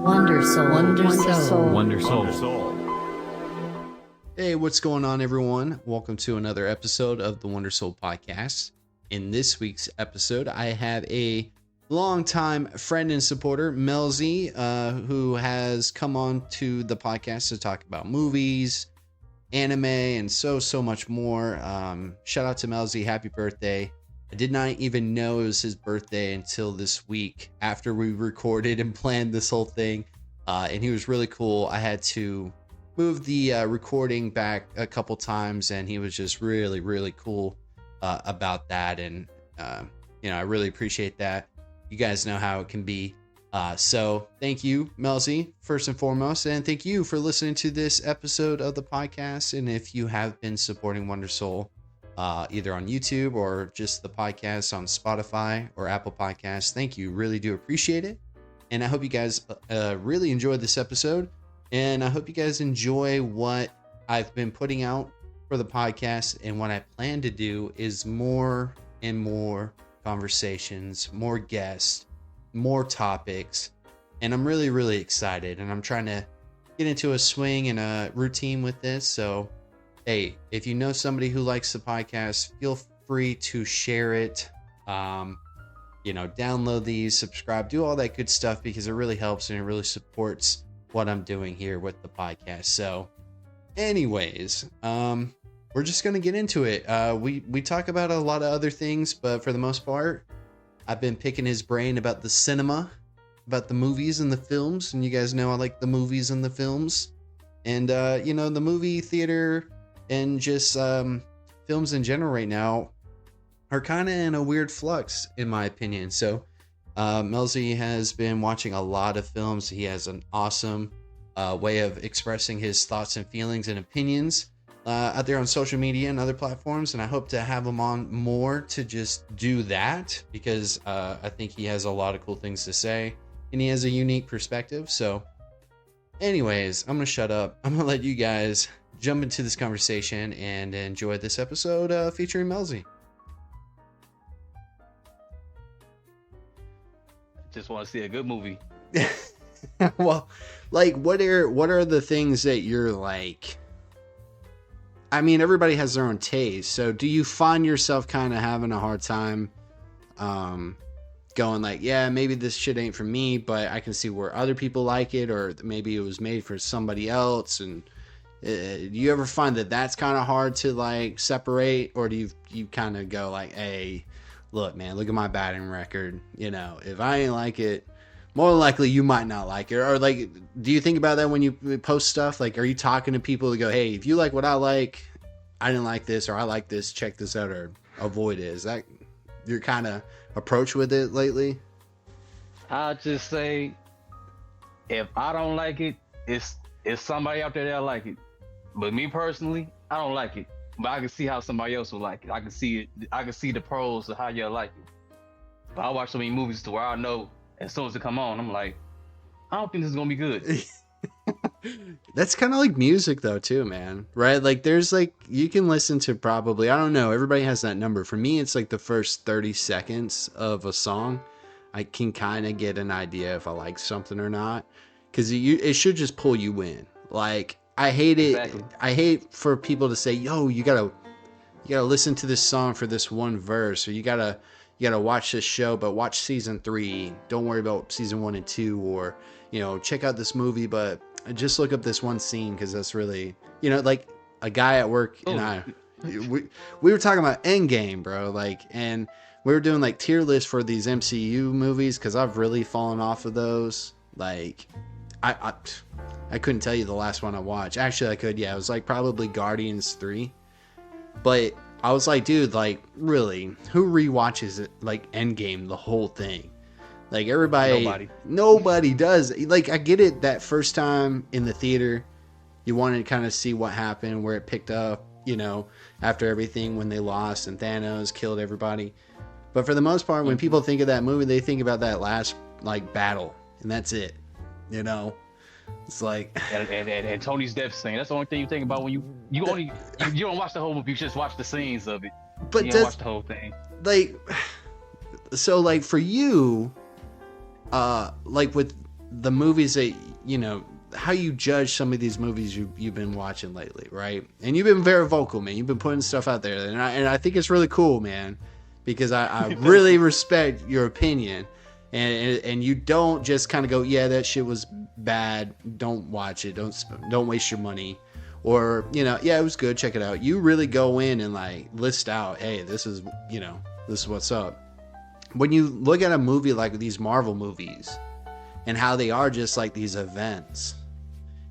WNDRSOUL. Hey, what's going on, everyone? Welcome to another episode of the WNDRSOUL podcast. In this week's episode, I have a longtime friend and supporter, Melzi, who has come on to the podcast to talk about movies, anime, and so much more. Shout out to Melzi. Happy birthday. I did not even know it was his birthday until this week after we recorded and planned this whole thing. And he was really cool. I had to move the recording back a couple times, and he was just really cool about that. And, I really appreciate that. You guys know how it can be. So thank you, Melzi, first and foremost. And thank you for listening to this episode of the podcast. And if you have been supporting WNDRSOUL, either on YouTube or just the podcast on Spotify or Apple Podcasts, thank you. Really do appreciate it. And I hope you guys really enjoyed this episode. And I hope you guys enjoy what I've been putting out for the podcast. And what I plan to do is more and more conversations, more guests, more topics. And I'm really excited. And I'm trying to get into a swing and a routine with this. So, hey, if you know somebody who likes the podcast, feel free to share it. Download these, subscribe, do all that good stuff, because it really helps and it really supports what I'm doing here with the podcast. So anyways, we're just going to get into it. We talk about a lot of other things, but for the most part, I've been picking his brain about the cinema, about the movies and the films. And you guys know I like the movies and the films. And, the movie theater and just films in general right now are kind of in a weird flux, in my opinion. So Melzi has been watching a lot of films. He has an awesome way of expressing his thoughts and feelings and opinions out there on social media and other platforms. And I hope to have him on more to just do that, because I think he has a lot of cool things to say and he has a unique perspective. So anyways, I'm going to shut up. I'm going to let you guys jump into this conversation and enjoy this episode featuring Melzi. Just want to see a good movie. Well, like, what are the things that you're like? I mean, everybody has their own taste. So do you find yourself kind of having a hard time going like, yeah, maybe this shit ain't for me, but I can see where other people like it, or maybe it was made for somebody else? And do you ever find that that's kind of hard to like separate, or do you kind of go like, hey, look, man, look at my batting record. If I ain't like it, more than likely you might not like it. Or like, do you think about that when you post stuff? Like, are you talking to people to go, hey, if you like what I like, I didn't like this, or I like this, check this out, or avoid it? Is that your kind of approach with it lately? I'll just say, if I don't like it, it's somebody out there that like it. But me personally, I don't like it. But I can see how somebody else will like it. I can see it. I can see the pros of how y'all like it. But I watch so many movies to where I know as soon as it come on, I'm like, I don't think this is gonna be good. That's kind of like music though too, man. Right? Like there's like, you can listen to probably, I don't know, everybody has that number. For me, it's like the first 30 seconds of a song. I can kind of get an idea if I like something or not, because it should just pull you in. Like, I hate it. Exactly. I hate for people to say, yo, you gotta listen to this song for this one verse, or you gotta watch this show, but watch season 3. Don't worry about season 1 and 2, or, check out this movie, but just look up this one scene, because that's really, like a guy at work and we were talking about Endgame, bro. Like, and we were doing like tier lists for these MCU movies, because I've really fallen off of those. Like, I couldn't tell you the last one I watched. Actually, I could. Yeah, it was like probably Guardians 3. But I was like, dude, like, really, who rewatches it, like Endgame, the whole thing? Like, nobody does. Like, I get it that first time in the theater, you wanted to kind of see what happened, where it picked up, after everything, when they lost and Thanos killed everybody. But for the most part, when people think of that movie, they think about that last like battle, and that's it. It's like, and Tony's death scene. That's the only thing you think about when you don't watch the whole movie. You just watch the scenes of it. But you don't watch the whole thing. Like, so like for you, like with the movies that, you know, how you judge some of these movies you've been watching lately, right? And you've been very vocal, man. You've been putting stuff out there, and I think it's really cool, man, because I really respect your opinion, and you don't just kind of go, yeah, that shit was bad, don't watch it, don't waste your money, or, you know, yeah, it was good, check it out. You really go in and like list out, hey, this is, you know, this is what's up. When you look at a movie like these Marvel movies and how they are just like these events,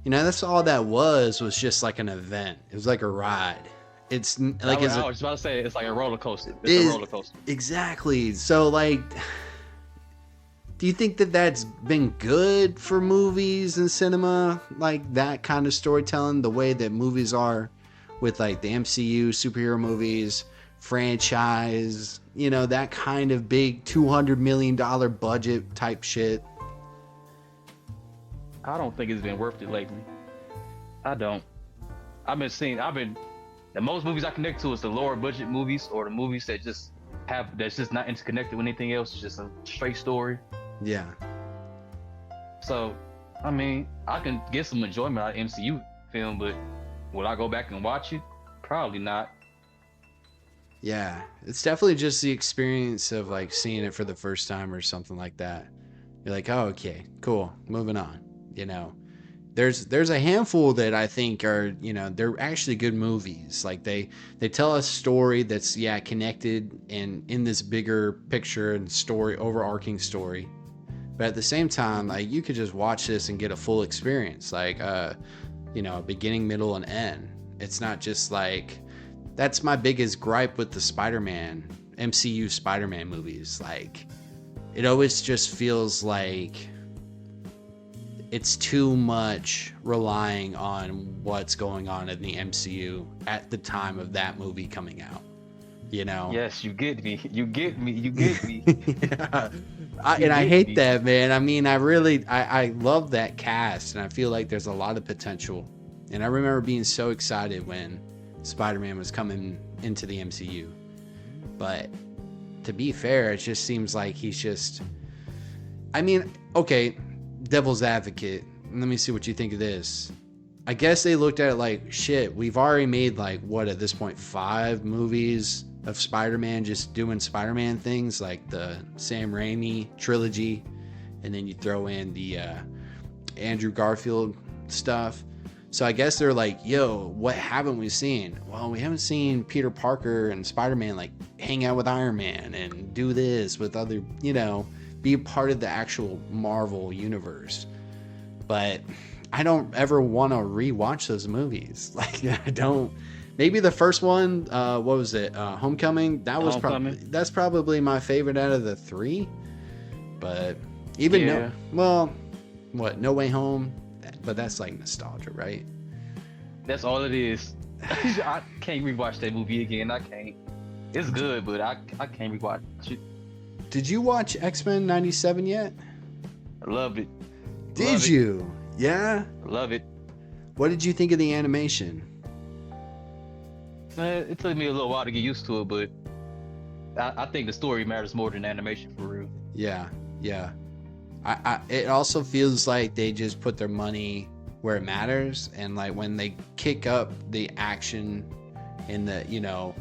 you know, that's all that was just like an event. It was like a ride. It's like, I was about to say, it's like a roller coaster. It's a roller coaster. Exactly. So like, do you think that that's been good for movies and cinema? Like that kind of storytelling, the way that movies are with like the MCU, superhero movies, franchise, you know, that kind of big $200 million budget type shit. I don't think it's been worth it lately. I don't. The most movies I connect to is the lower budget movies, or the movies that that's just not interconnected with anything else. It's just a straight story. Yeah. So, I mean, I can get some enjoyment out of MCU film, but will I go back and watch it? Probably not. Yeah, it's definitely just the experience of like seeing it for the first time or something like that. You're like, oh, okay, cool, moving on. You know, there's a handful that I think are, you know, they're actually good movies. Like they tell a story that's, yeah, connected and in this bigger picture and story, overarching story. But at the same time, like you could just watch this and get a full experience, like you know, beginning, middle, and end. It's not just like, that's my biggest gripe with the Spider-Man, MCU Spider-Man movies. Like, it always just feels like it's too much relying on what's going on in the MCU at the time of that movie coming out. You know? Yes, you get me. You get me. Yeah. I hate that, man. I mean, I love that cast, and I feel like there's a lot of potential. And I remember being so excited when Spider-Man was coming into the MCU. But to be fair, it just seems like he's just... I mean, okay, devil's advocate. Let me see what you think of this. I guess they looked at it like, shit, we've already made like, what, at this point, 5 movies of Spider-Man just doing Spider-Man things, like the Sam Raimi trilogy, and then you throw in the Andrew Garfield stuff. So I guess they're like, yo, what haven't we seen? Well, we haven't seen Peter Parker and Spider-Man like hang out with Iron Man and do this with other, you know, be a part of the actual Marvel universe. But I don't ever want to rewatch those movies. Like, I don't. Maybe the first one, what was it? Homecoming. That's probably my favorite out of the 3. But even No Way Home. But that's like nostalgia, right? That's all it is. I can't rewatch that movie again. I can't. It's good, but I can't rewatch it. Did you watch X-Men 97 yet? I loved it. Did you? Yeah? I love it. What did you think of the animation? It took me a little while to get used to it, but I think the story matters more than the animation, for real. Yeah. It also feels like they just put their money where it matters, and like when they kick up the action and the, you know,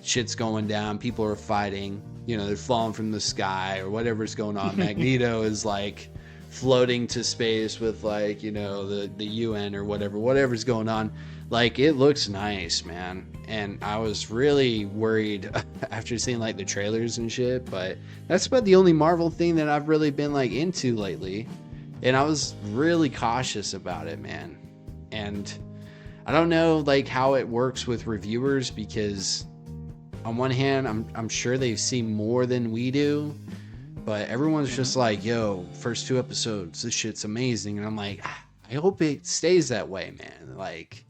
shit's going down, people are fighting, you know, they're falling from the sky or whatever's going on. Magneto is like floating to space with like, you know, the UN or whatever's going on. Like, it looks nice, man. And I was really worried after seeing like the trailers and shit, but that's about the only Marvel thing that I've really been like into lately. And I was really cautious about it, man. And I don't know like how it works with reviewers, because on one hand, I'm sure they see more than we do, but everyone's just like, yo, first 2 episodes, this shit's amazing. And I'm like, I hope it stays that way, man. Like,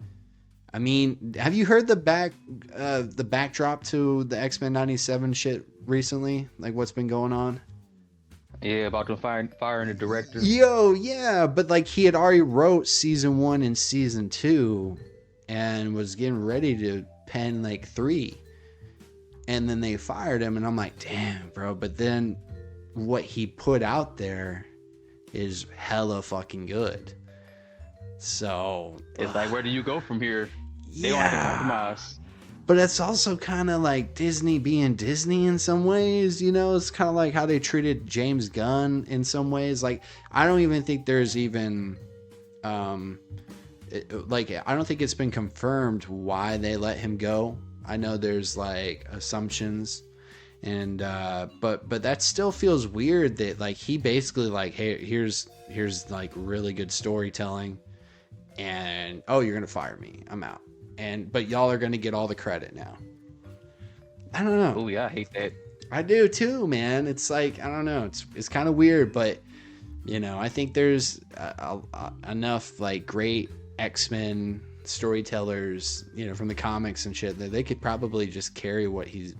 I mean, have you heard the backdrop to the X-Men 97 shit recently? Like, what's been going on? Yeah, about them firing the director. Yo, yeah, but like he had already wrote season 1 and season 2 and was getting ready to pen like 3. And then they fired him, and I'm like, damn, bro. But then what he put out there is hella fucking good. So It's like, where do you go from here? They don't have to compromise. But it's also kind of like Disney being Disney in some ways, you know? It's kind of like how they treated James Gunn in some ways. Like, I don't even think there's even, I don't think it's been confirmed why they let him go. I know there's like assumptions, and but that still feels weird that like he basically like, hey, here's like really good storytelling, and oh, you're gonna fire me, I'm out. But y'all are gonna get all the credit now. I don't know. Oh yeah, I hate that. I do too, man. It's like, I don't know. It's kind of weird, but you know, I think there's enough like great X-Men storytellers, you know, from the comics and shit, that they could probably just carry what he's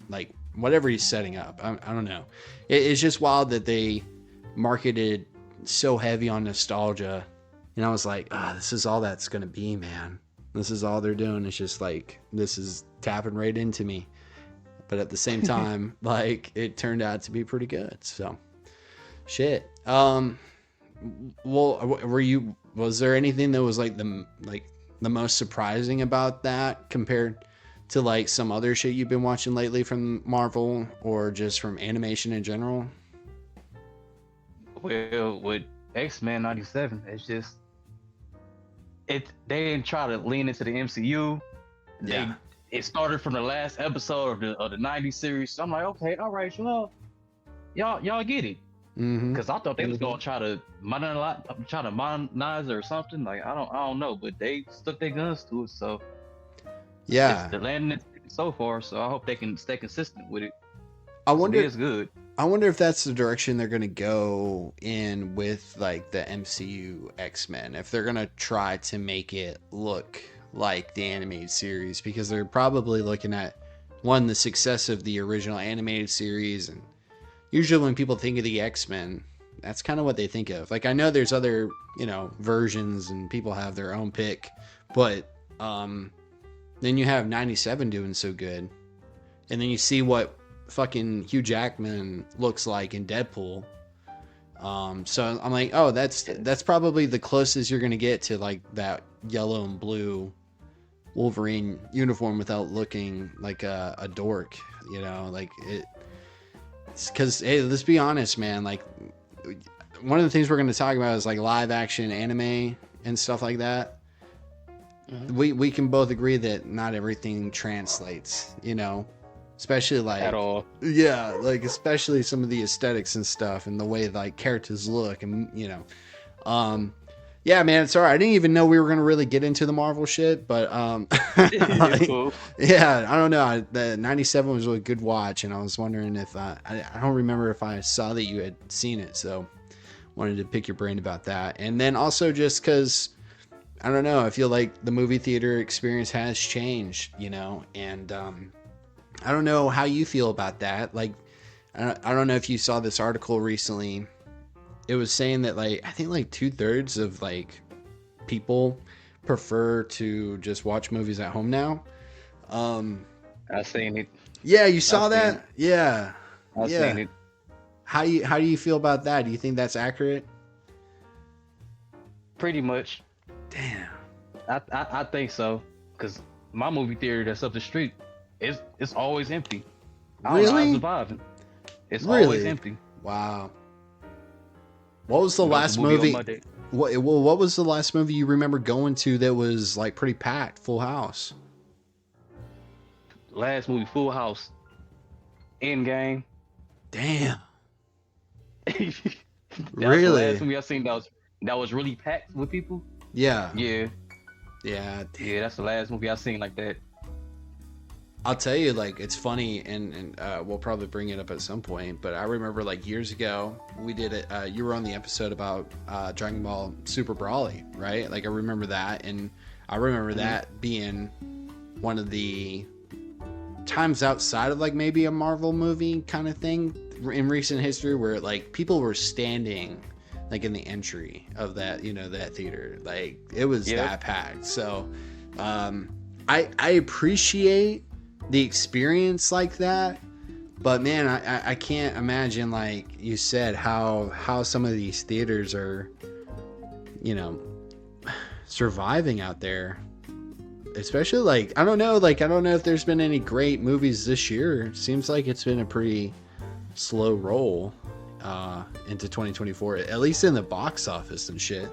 like, whatever he's setting up. I don't know. It's just wild that they marketed so heavy on nostalgia, and I was like, this is all that's gonna be, man. This is all they're doing. It's just like, this is tapping right into me. But at the same time, like, it turned out to be pretty good. So, shit. Well, was there anything that was like the most surprising about that compared to like some other shit you've been watching lately from Marvel or just from animation in general? Well, with X-Men 97, it's just they didn't try to lean into the MCU. Yeah. It started from the last episode of the 90s series. So I'm like, okay, all right, well, y'all get it. Because I thought they was gonna try to modernize or something. Like, I don't know, but they stuck their guns to it. So yeah, the landing so far. So I hope they can stay consistent with it. I wonder. It's good. I wonder if that's the direction they're going to go in with like the MCU X-Men, if they're going to try to make it look like the animated series, because they're probably looking at the success of the original animated series. And usually when people think of the X-Men, that's kind of what they think of. Like, I know there's other, you know, versions and people have their own pick, but then you have 97 doing so good. And then you see what fucking Hugh Jackman looks like in Deadpool. So I'm like, oh, that's probably the closest you're gonna get to like that yellow and blue Wolverine uniform without looking like a dork, you know? Like, it's because, hey, let's be honest, man, like, one of the things we're going to talk about is like live action anime and stuff like that. We can both agree that not everything translates, you know, especially like At all. Yeah, like especially some of the aesthetics and stuff and the way like characters look, and you know, yeah, man, it's all right. I didn't even know we were gonna really get into the Marvel shit, but Cool. yeah, I don't know. The 97 was a good watch, and I was wondering if I don't remember if I saw that you had seen it, so wanted to pick your brain about that. And then also just because I don't know, I feel like the movie theater experience has changed, you know, and I don't know how you feel about that. Like, I don't know if you saw this article recently. It was saying that like, I think like 2/3 of like people prefer to just watch movies at home now. I seen it. Yeah, you saw that? Yeah. I seen it. How do you feel about that? Do you think that's accurate? Pretty much. Damn. I think so. Cause my movie theater that's up the street, it's always empty. I don't know how I'm surviving. It's always empty. Wow. What was the last movie? What was the last movie you remember going to that was like pretty packed, full house? Last movie, Full House. Endgame. Damn. That's Really? the last movie I seen that was really packed with people. Yeah. Yeah. Yeah. Yeah, that's the last movie I seen like that. I'll tell you, like, it's funny, and we'll probably bring it up at some point, but I remember like years ago we did it. You were on the episode about Dragon Ball Super Broly, right? Like, I remember that, and I remember that being one of the times outside of like maybe a Marvel movie kind of thing in recent history where like people were standing like in the entry of that, you know, that theater. Like, it was that packed. So I appreciate the experience like that, But man, I can't imagine, like you said, how some of these theaters are, you know, surviving out there. Especially like I don't know if there's been any great movies this year. It seems like it's been a pretty slow roll into 2024, at least in the box office and shit.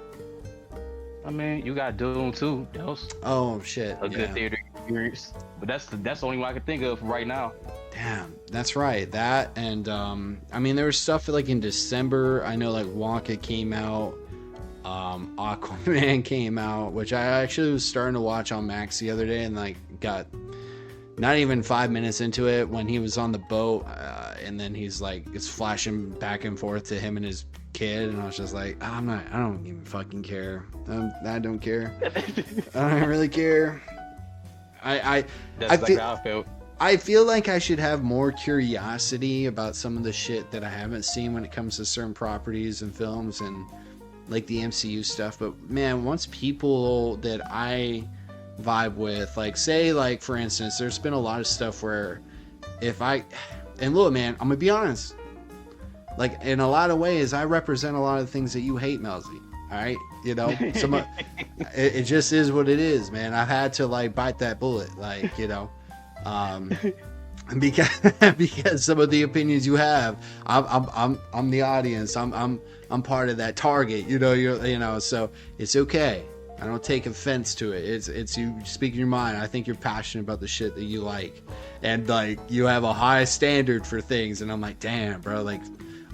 I mean, you got Doom too. That was Oh shit, a good theater experience. But that's the only one I can think of right now. Damn, that's right. That and I mean there was stuff like in December. I know like Wonka came out, Aquaman came out, which I actually was starting to watch on Max the other day, and like got not even 5 minutes into it when he was on the boat, and then he's like it's flashing back and forth to him and his kid, and I was just like, I don't even fucking care. I don't care. I don't really care. That's how I felt. I feel like I should have more curiosity about some of the shit that I haven't seen when it comes to certain properties and films and like the MCU stuff. But man, once people that I vibe with, like say like for instance, there's been a lot of stuff where and look man, I'm gonna be honest, like in a lot of ways I represent a lot of the things that you hate, Melzi. All right, you know, it just is what it is, man. I've had to like bite that bullet, like, you know. Because some of the opinions you have, I'm the audience. I'm part of that target. You know. So it's okay. I don't take offense to it. It's you speaking your mind. I think you're passionate about the shit that you like, and like you have a high standard for things. And I'm like, damn, bro. Like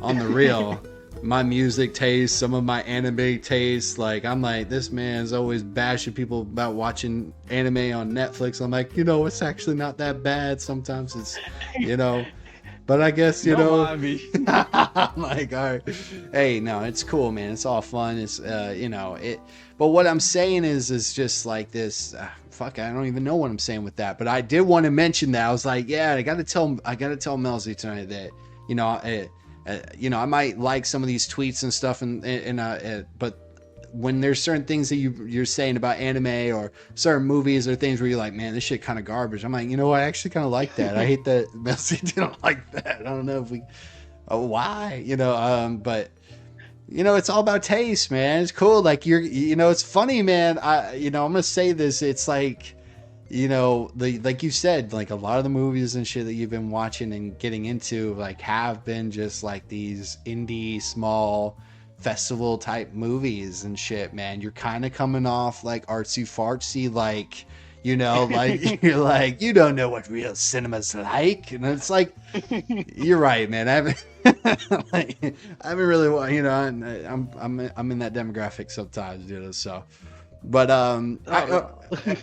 on the real. My music taste, some of my anime tastes, like I'm like, this man's always bashing people about watching anime on Netflix. I'm like, you know, it's actually not that bad. Sometimes it's, you know, but I guess, you know, I'm like, all right, hey, no, it's cool, man. It's all fun. It's, you know, but what I'm saying is just like this, fuck, I don't even know what I'm saying with that, but I did want to mention that. I was like, yeah, I got to tell Melzi tonight that, you know, you know, I might like some of these tweets and stuff, but when there's certain things that you're saying about anime or certain movies or things where you're like, man, this shit kind of garbage. I'm like, you know, I actually kind of like that. I hate that Melzi didn't like that. I don't know if why, you know, but you know, it's all about taste, man. It's cool. Like you know, it's funny, man. You know, I'm gonna say this. It's like, you know, like you said, like a lot of the movies and shit that you've been watching and getting into, like, have been just like these indie, small, festival type movies and shit, man. You're kind of coming off like artsy fartsy, like, you know, like you're like, you don't know what real cinema's like, and it's like, you're right, man. I haven't really, you know, I'm in that demographic sometimes, you know, so. But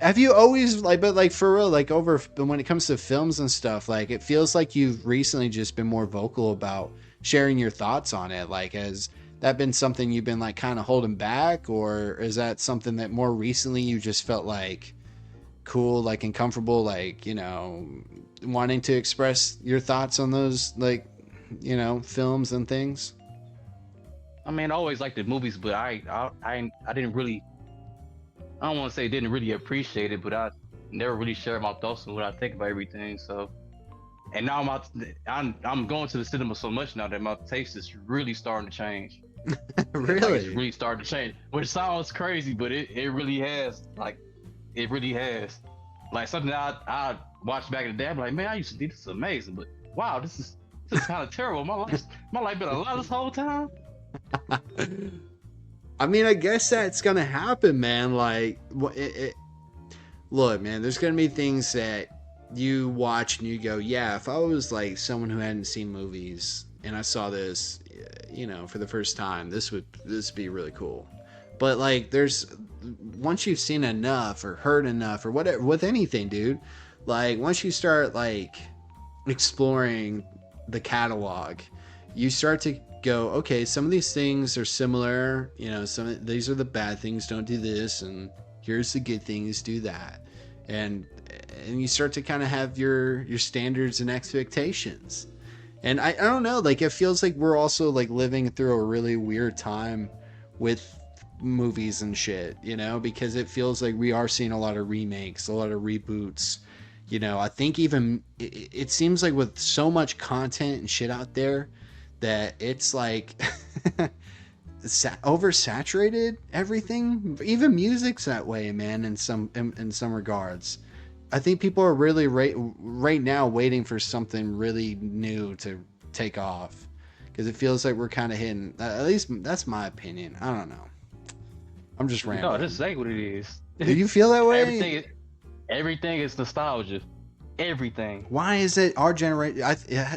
have you always like for real, like over when it comes to films and stuff, like it feels like you've recently just been more vocal about sharing your thoughts on it? Like, has that been something you've been like kind of holding back, or is that something that more recently you just felt like cool, like and comfortable, like, you know, wanting to express your thoughts on those, like, you know, films and things? I mean, I always liked the movies, but I didn't really. I don't want to say didn't really appreciate it, but I never really shared my thoughts on what I think about everything. So, and now I'm going to the cinema so much now that my taste is really starting to change. Really? Like, it's really starting to change, which sounds crazy, but it really has. Like, it really has. Like something that I watched back in the day, I'm like, man, I used to think this is amazing, but wow, this is kind of terrible. My life been a lot this whole time. I mean, I guess that's gonna happen, man. Like, look, man, there's gonna be things that you watch and you go, yeah, if I was like someone who hadn't seen movies and I saw this, you know, for the first time, this would be really cool. But like, once you've seen enough or heard enough or whatever with anything, dude, like once you start like exploring the catalog, you start to go, okay, some of these things are similar, you know, these are the bad things, don't do this, and here's the good things, do that, and you start to kind of have your standards and expectations. And I don't know, like it feels like we're also like living through a really weird time with movies and shit, you know, because it feels like we are seeing a lot of remakes, a lot of reboots, You know, I think even it seems like with so much content and shit out there that it's like oversaturated everything. Even music's that way, man. In some regards, I think people are really right now waiting for something really new to take off because it feels like we're kind of hitting. At least that's my opinion. I don't know. I'm just rambling. No, just say what it is. Do you feel that way? Everything is nostalgia. Everything. Why is it our generation?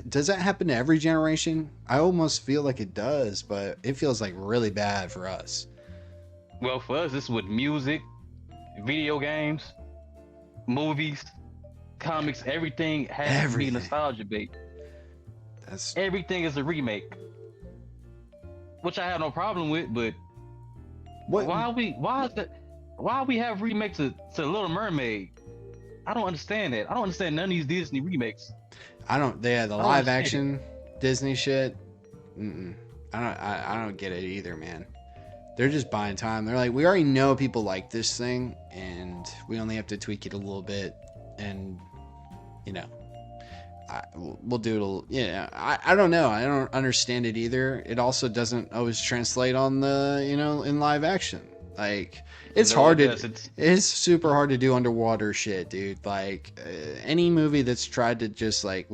Does that happen to every generation? I almost feel like it does, but it feels like really bad for us. Well, for us, it's with music, video games, movies, comics. Everything has to be nostalgia based. Everything is a remake, which I have no problem with. But why we have remakes to Little Mermaid? I don't understand that. I don't understand none of these Disney remakes. The live action Disney shit. I don't get it either, man. They're just buying time. They're like, we already know people like this thing, and we only have to tweak it a little bit, and you know, we'll do it. I don't know. I don't understand it either. It also doesn't always translate on the in live action. Like it's super hard to do underwater shit, dude. Like any movie that's tried to just like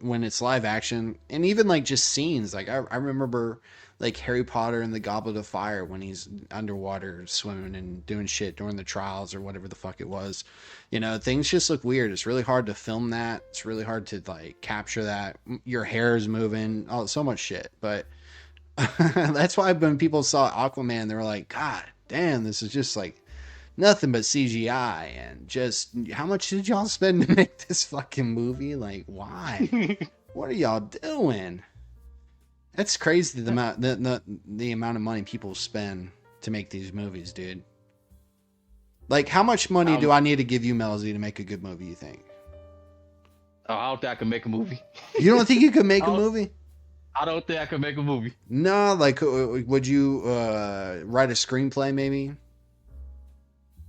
when it's live action and even like just scenes. Like I remember like Harry Potter and the Goblet of Fire when he's underwater swimming and doing shit during the trials or whatever the fuck it was. Things just look weird. It's really hard to film that. It's really hard to like capture that. Your hair is moving. So much shit. But that's why when people saw Aquaman, they were like, God damn, this is just like nothing but CGI. And just how much did y'all spend to make this fucking movie? Like, why? What are y'all doing? That's crazy, the amount of money people spend to make these movies, dude. Like, how much money do I need to give you, Melzi, to make a good movie, you think? I don't think I can make a movie. You don't think you could make a movie? I don't think I can make a movie. No, like, would you write a screenplay, maybe?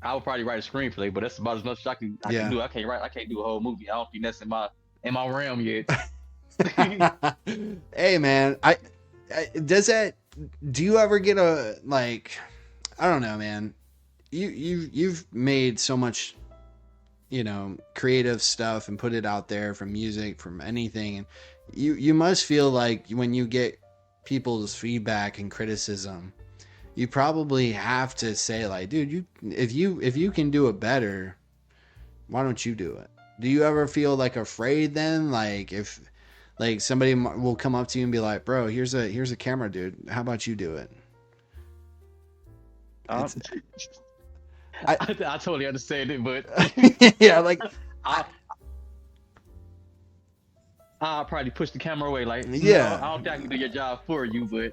I would probably write a screenplay, but that's about as much as I can do. I can't do a whole movie. I don't think that's in my realm yet. Hey, man, do you ever get a, like, I don't know, man. You've made so much, creative stuff and put it out there, from music, from anything. And you must feel like when you get people's feedback and criticism, you probably have to say like, dude, if you can do it better, why don't you do it? Do you ever feel like afraid then? Like if like somebody will come up to you and be like, bro, here's a camera, dude. How about you do it? I totally understand it, but yeah, like I'll probably push the camera away. Like, yeah, I don't think I can do your job for you, but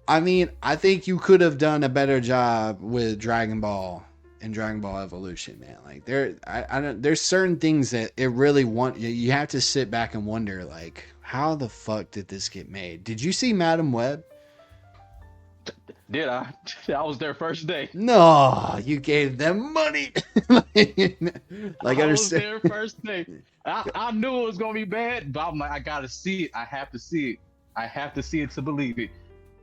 I mean, I think you could have done a better job with Dragon Ball and Dragon Ball Evolution, man. Like there's certain things that it really you have to sit back and wonder, like, how the fuck did this get made? Did you see Madam Web? Did I? I was there first day. No, you gave them money. I was there first day. I knew it was gonna be bad, but I'm like, I gotta see it. I have to see it. I have to see it to believe it.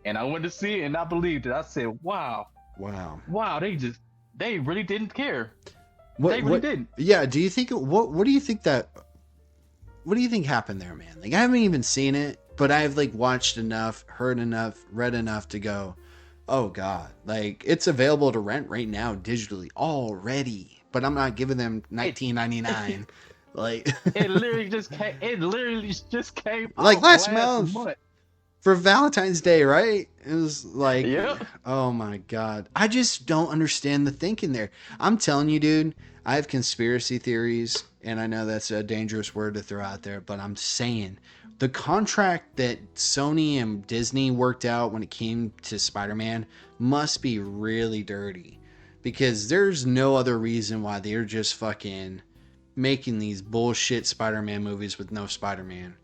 And I went to see it, and I believed it. I said, "Wow, they really didn't care. They really didn't." Yeah. Do you think what do you think happened there, man? Like, I haven't even seen it, but I've like watched enough, heard enough, read enough to go, oh God, like it's available to rent right now digitally already, but I'm not giving them $19.99. Like it literally just came like last month for Valentine's Day, right? It was like, yep. Oh my God, I just don't understand the thinking there. I'm telling you, dude, I have conspiracy theories, and I know that's a dangerous word to throw out there, but I'm saying the contract that Sony and Disney worked out when it came to Spider-Man must be really dirty, because there's no other reason why they're just fucking making these bullshit Spider-Man movies with no Spider-Man.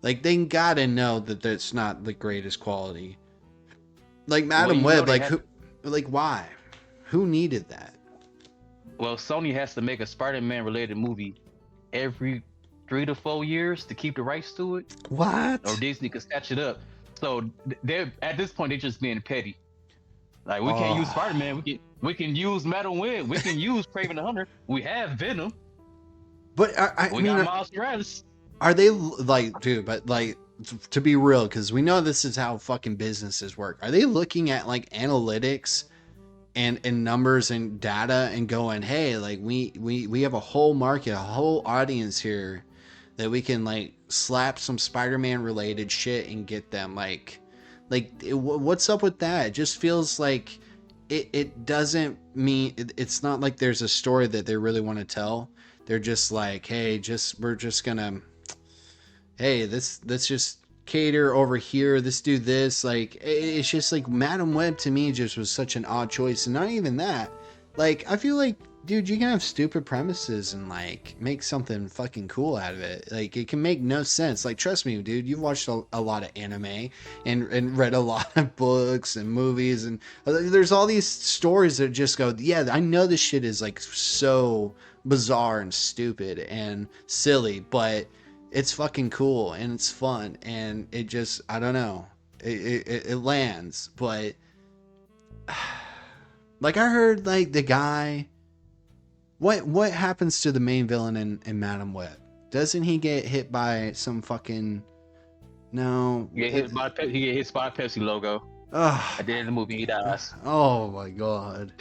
Like, they gotta know that that's not the greatest quality. Like Madam Web, why? Who needed that? Well, Sony has to make a Spider-Man related movie every 3 to 4 years to keep the rights to it, What? or Disney could catch it up. So they're at this point they're just being petty. Like we can't use Oh. Spider-Man, we can use Metal Wind, we can use Kraven the Hunter. We have Venom, But I we mean, got Miles Morales. are they like, dude? But like, to be real, because we know this is how fucking businesses work. Are they looking at like analytics and numbers and data and going, hey, like we have a whole market, a whole audience here that we can like slap some Spider-Man related shit and get them what's up with that? It just feels like it doesn't mean it's not like there's a story that they really want to tell. They're just like, hey, we're just gonna, hey, let's just cater over here. Let's do this. Like, it's just like Madam Web to me just was such an odd choice. And not even that. Like, I feel like, dude, you can have stupid premises and like make something fucking cool out of it. Like, it can make no sense. Like, trust me, dude, you've watched a lot of anime and read a lot of books and movies. And there's all these stories that just go, yeah, I know this shit is like so bizarre and stupid and silly, but it's fucking cool and it's fun and it just, I don't know, it lands. But like I heard like the guy, what happens to the main villain in Madam Web? Doesn't he get hit by some fucking, no, He get hit by a Pepsi logo. Ugh. At the end of the movie, he dies. Oh my god.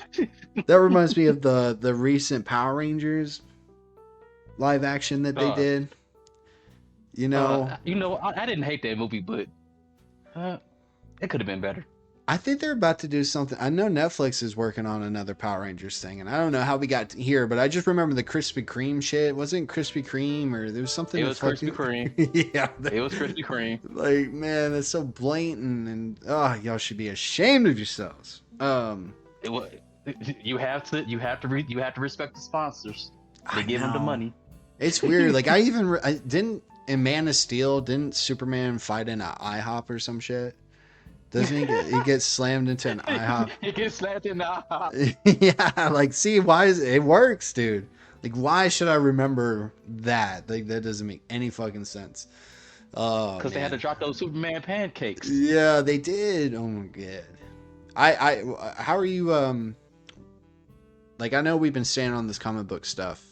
That reminds me of the recent Power Rangers live action that they did. You know, I didn't hate that movie, but it could have been better. I think they're about to do something. I know Netflix is working on another Power Rangers thing, and I don't know how we got here, but I just remember the Krispy Kreme shit. Wasn't Krispy Kreme, or there was something? It was Krispy Kreme. Yeah, it was Krispy Kreme. Like, man, that's so blatant, and y'all should be ashamed of yourselves. It was. You have to respect the sponsors. They give them the money. It's weird. Like I didn't in Man of Steel. Didn't Superman fight in an IHOP or some shit? Doesn't he get slammed into an IHOP? He gets slammed in the IHOP. Yeah, like, see, why it works, dude. Like, why should I remember that? Like, that doesn't make any fucking sense. Oh, because they had to drop those Superman pancakes. Yeah, they did. Oh my god. How are you? Like, I know we've been staying on this comic book stuff,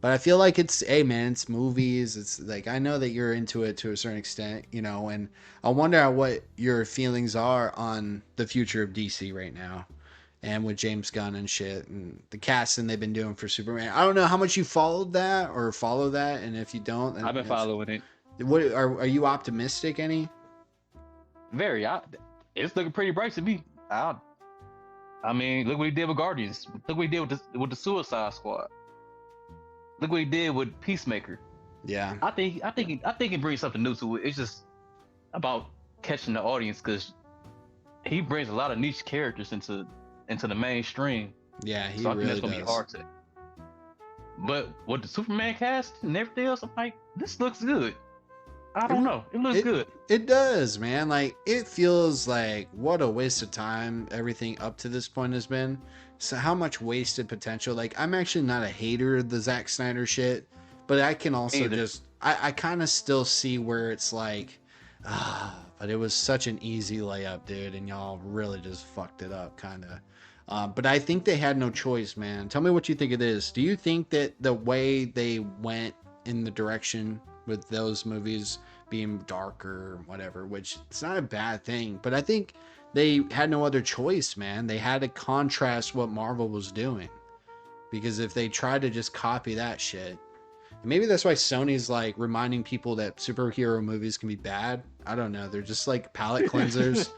but I feel like hey man, it's movies. It's like, I know that you're into it to a certain extent, you know, and I wonder what your feelings are on the future of DC right now and with James Gunn and shit and the casting they've been doing for Superman. I don't know how much you followed that or follow that, and if you don't, then I've been following it. What are you optimistic any? Very. It's looking pretty bright to me. I mean, look what he did with Guardians. Look what he did with the Suicide Squad. Look what he did with Peacemaker. Yeah. I think he brings something new to it. It's just about catching the audience, because he brings a lot of niche characters into the mainstream. Yeah, he so I think really that's gonna does. be hard to. But with the Superman cast and everything else, I'm like, this looks good. I don't know. It looks good. It does, man. Like, it feels like what a waste of time everything up to this point has been. So how much wasted potential. Like, I'm actually not a hater of the Zack Snyder shit, but I can also just, I kind of still see where it's like, but it was such an easy layup, dude, and y'all really just fucked it up, kind of. But I think they had no choice, man. Tell me what you think of this. Do you think that the way they went in the direction with those movies being darker or whatever, which it's not a bad thing, but I think they had no other choice, man. They had to contrast what Marvel was doing, because if they tried to just copy that shit, and maybe that's why Sony's like reminding people that superhero movies can be bad. I don't know. They're just like palate cleansers.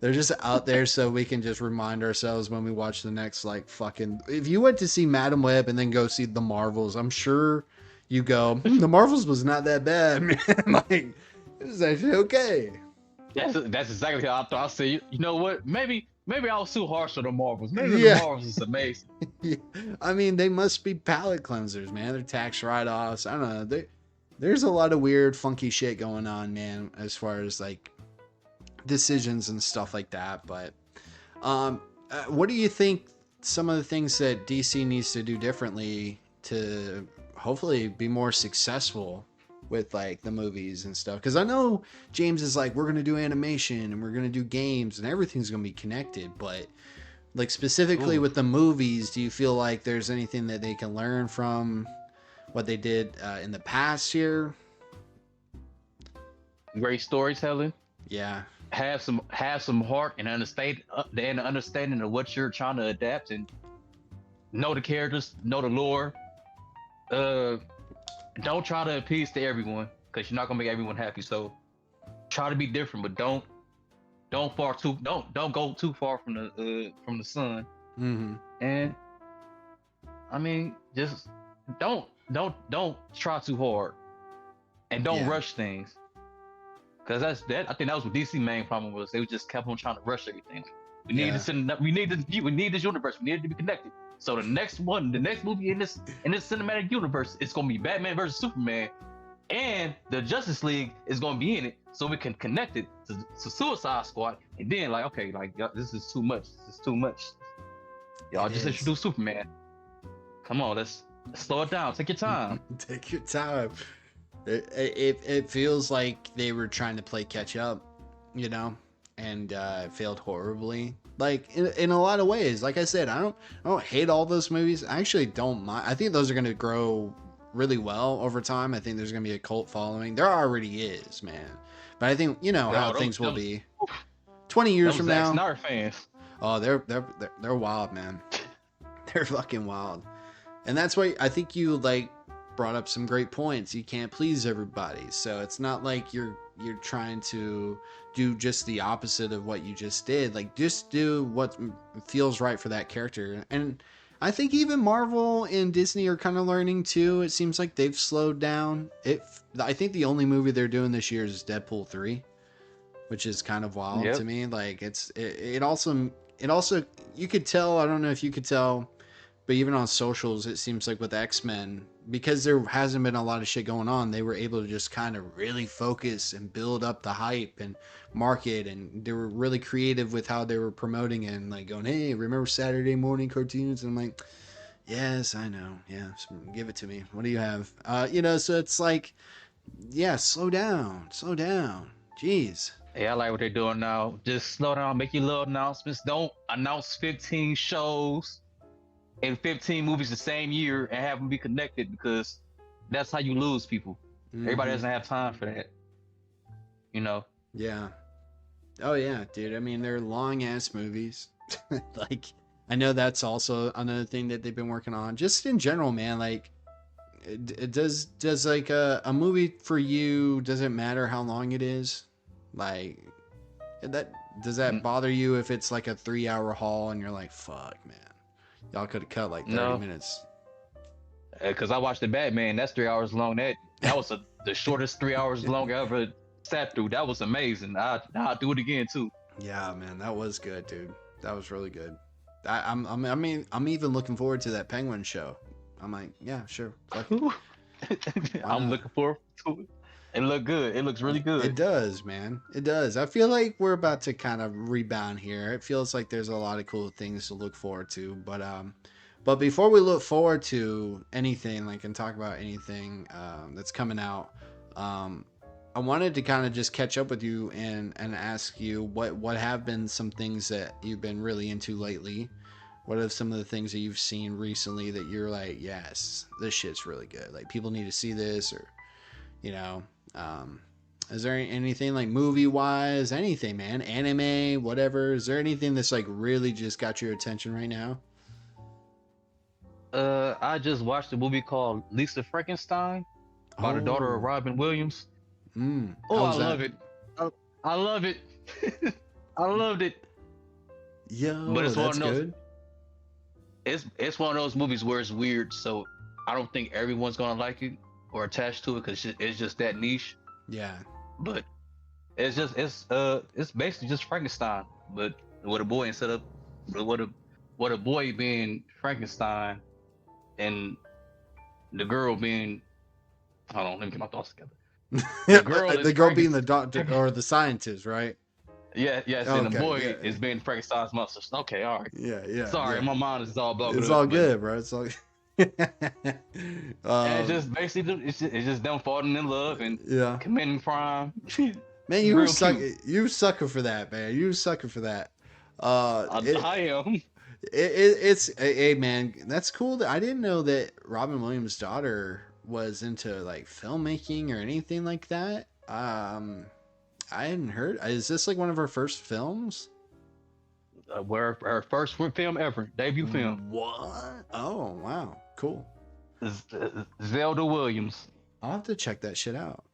They're just out there so we can just remind ourselves when we watch the next, like, fucking, if you went to see Madam Web and then go see the Marvels, I'm sure you go, the Marvels was not that bad, man. Like, it was actually okay. That's exactly how I thought. I said, you know what? Maybe I was too harsh on the Marvels. Maybe Yeah. the Marvels is amazing. Yeah. I mean, they must be palate cleansers, man. They're tax write-offs. I don't know. There's a lot of weird, funky shit going on, man, as far as like decisions and stuff like that. But what do you think some of the things that DC needs to do differently to hopefully be more successful with like the movies and stuff. Because I know James is like, we're gonna do animation and we're gonna do games and everything's gonna be connected. But like specifically with the movies, do you feel like there's anything that they can learn from what they did in the past year? Great storytelling. Yeah. Have some heart and understanding of what you're trying to adapt, and know the characters, know the lore. Don't try to appease to everyone, because you're not gonna make everyone happy. So try to be different, but don't go too far from the sun. Mm-hmm. And I mean, just don't try too hard, and don't rush things. Cause I think that was what DC main problem was. They just kept on trying to rush everything. We need this universe. We need it to be connected. So the next movie in this cinematic universe, it's gonna be Batman versus Superman, and the Justice League is gonna be in it, so we can connect it to Suicide Squad. And then like, okay, like this is too much. Y'all just introduce Superman. Come on, let's slow it down. Take your time. Take your time. It feels like they were trying to play catch up, you know, and it failed horribly. Like in a lot of ways. Like I said, I don't hate all those movies. I actually don't mind. I think those are going to grow really well over time. I think there's going to be a cult following. There already is, man. But I think how things will be 20 years from now. Snyder fans. Oh, they're wild, man. They're fucking wild. And that's why I think you like brought up some great points. You can't please everybody, so it's not like you're trying to do just the opposite of what you just did. Like, just do what feels right for that character. And I think even Marvel and Disney are kind of learning too. It seems like they've slowed down. I think the only movie they're doing this year is Deadpool 3, which is kind of wild to me. Like, it also you could tell, I don't know if you could tell, but even on socials, it seems like with X-Men, because there hasn't been a lot of shit going on, they were able to just kind of really focus and build up the hype and market, and they were really creative with how they were promoting it and like going, hey, remember Saturday morning cartoons? And I'm like, yes, I know. Yeah, give it to me. What do you have? So it's like, yeah, slow down. Jeez. Yeah, I like what they're doing now. Just slow down, make your little announcements. Don't announce 15 shows and 15 movies the same year and have them be connected, because that's how you lose people. Mm-hmm. Everybody doesn't have time for that. Yeah. Oh yeah, dude. I mean, they're long ass movies. Like, I know that's also another thing that they've been working on. Just in general, man. Like, does like a movie for you? Does it matter how long it is? Like, does that bother you if it's like a 3-hour haul and you're like, fuck, man. Y'all could have cut like 30 minutes. Because I watched the Batman. That's 3 hours long. That was the shortest 3 hours long I ever sat through. That was amazing. I'll do it again too. Yeah, man, that was good, dude. That was really good. I'm even looking forward to that Penguin show. I'm like, yeah, sure. I'm looking forward to it. It looked good. It looks really good. It does, man. It does. I feel like we're about to kind of rebound here. It feels like there's a lot of cool things to look forward to. But before we look forward to anything, like, and talk about anything that's coming out, I wanted to kind of just catch up with you and ask you what have been some things that you've been really into lately. What are some of the things that you've seen recently that you're like, yes, this shit's really good. Like, people need to see this, or, is there anything like movie wise, anything, man, anime, whatever? Is there anything that's like really just got your attention right now? I just watched a movie called Lisa Frankenstein by the daughter of Robin Williams. I love it. I love it. I loved it. Yeah, but it's that's one of those, good. It's one of those movies where it's weird, so I don't think everyone's gonna like it or attached to it, because it's just that niche. Yeah. But it's basically just Frankenstein, but with a boy instead of with a boy being Frankenstein and the girl being, hold on, let me get my thoughts together. The girl being the doctor or the scientist, right? Yeah, yes, okay, and the boy is being Frankenstein's monster. Okay, all right. Yeah. Sorry, my mind is all blown. It's all good, bro. It's all. And it's just basically it's just them falling in love and yeah. committing crime. Man, It's you real suck. cute. You sucker for that, man. You sucker for that. It, I am. it's hey man, that's cool. I didn't know that Robin Williams' daughter was into like filmmaking or anything like that. I hadn't heard. Is this like one of her first films? Where her first film ever, debut film, What? Oh wow, cool. is Zelda Williams. I'll have to check that shit out.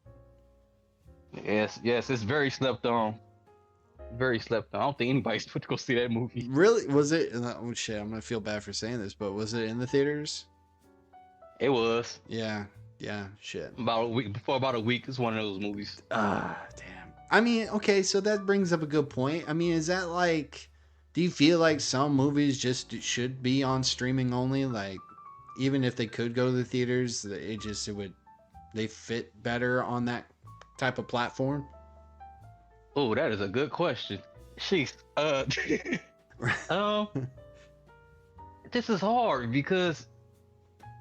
Yes, it's very slept on. Very slept on. I don't think anybody's put to go see that movie. Really? Was it? Oh shit! I'm gonna feel bad for saying this, but was it in the theaters? It was Yeah. Yeah. Shit. about a week before about a week. It's one of those movies. Ah, damn. I mean, okay, so that brings up a good point. I mean, is that like, do you feel like some movies just should be on streaming only? Like, even if they could go to the theaters, they fit better on that type of platform? Oh, that is a good question. Sheesh. Um, this is hard because,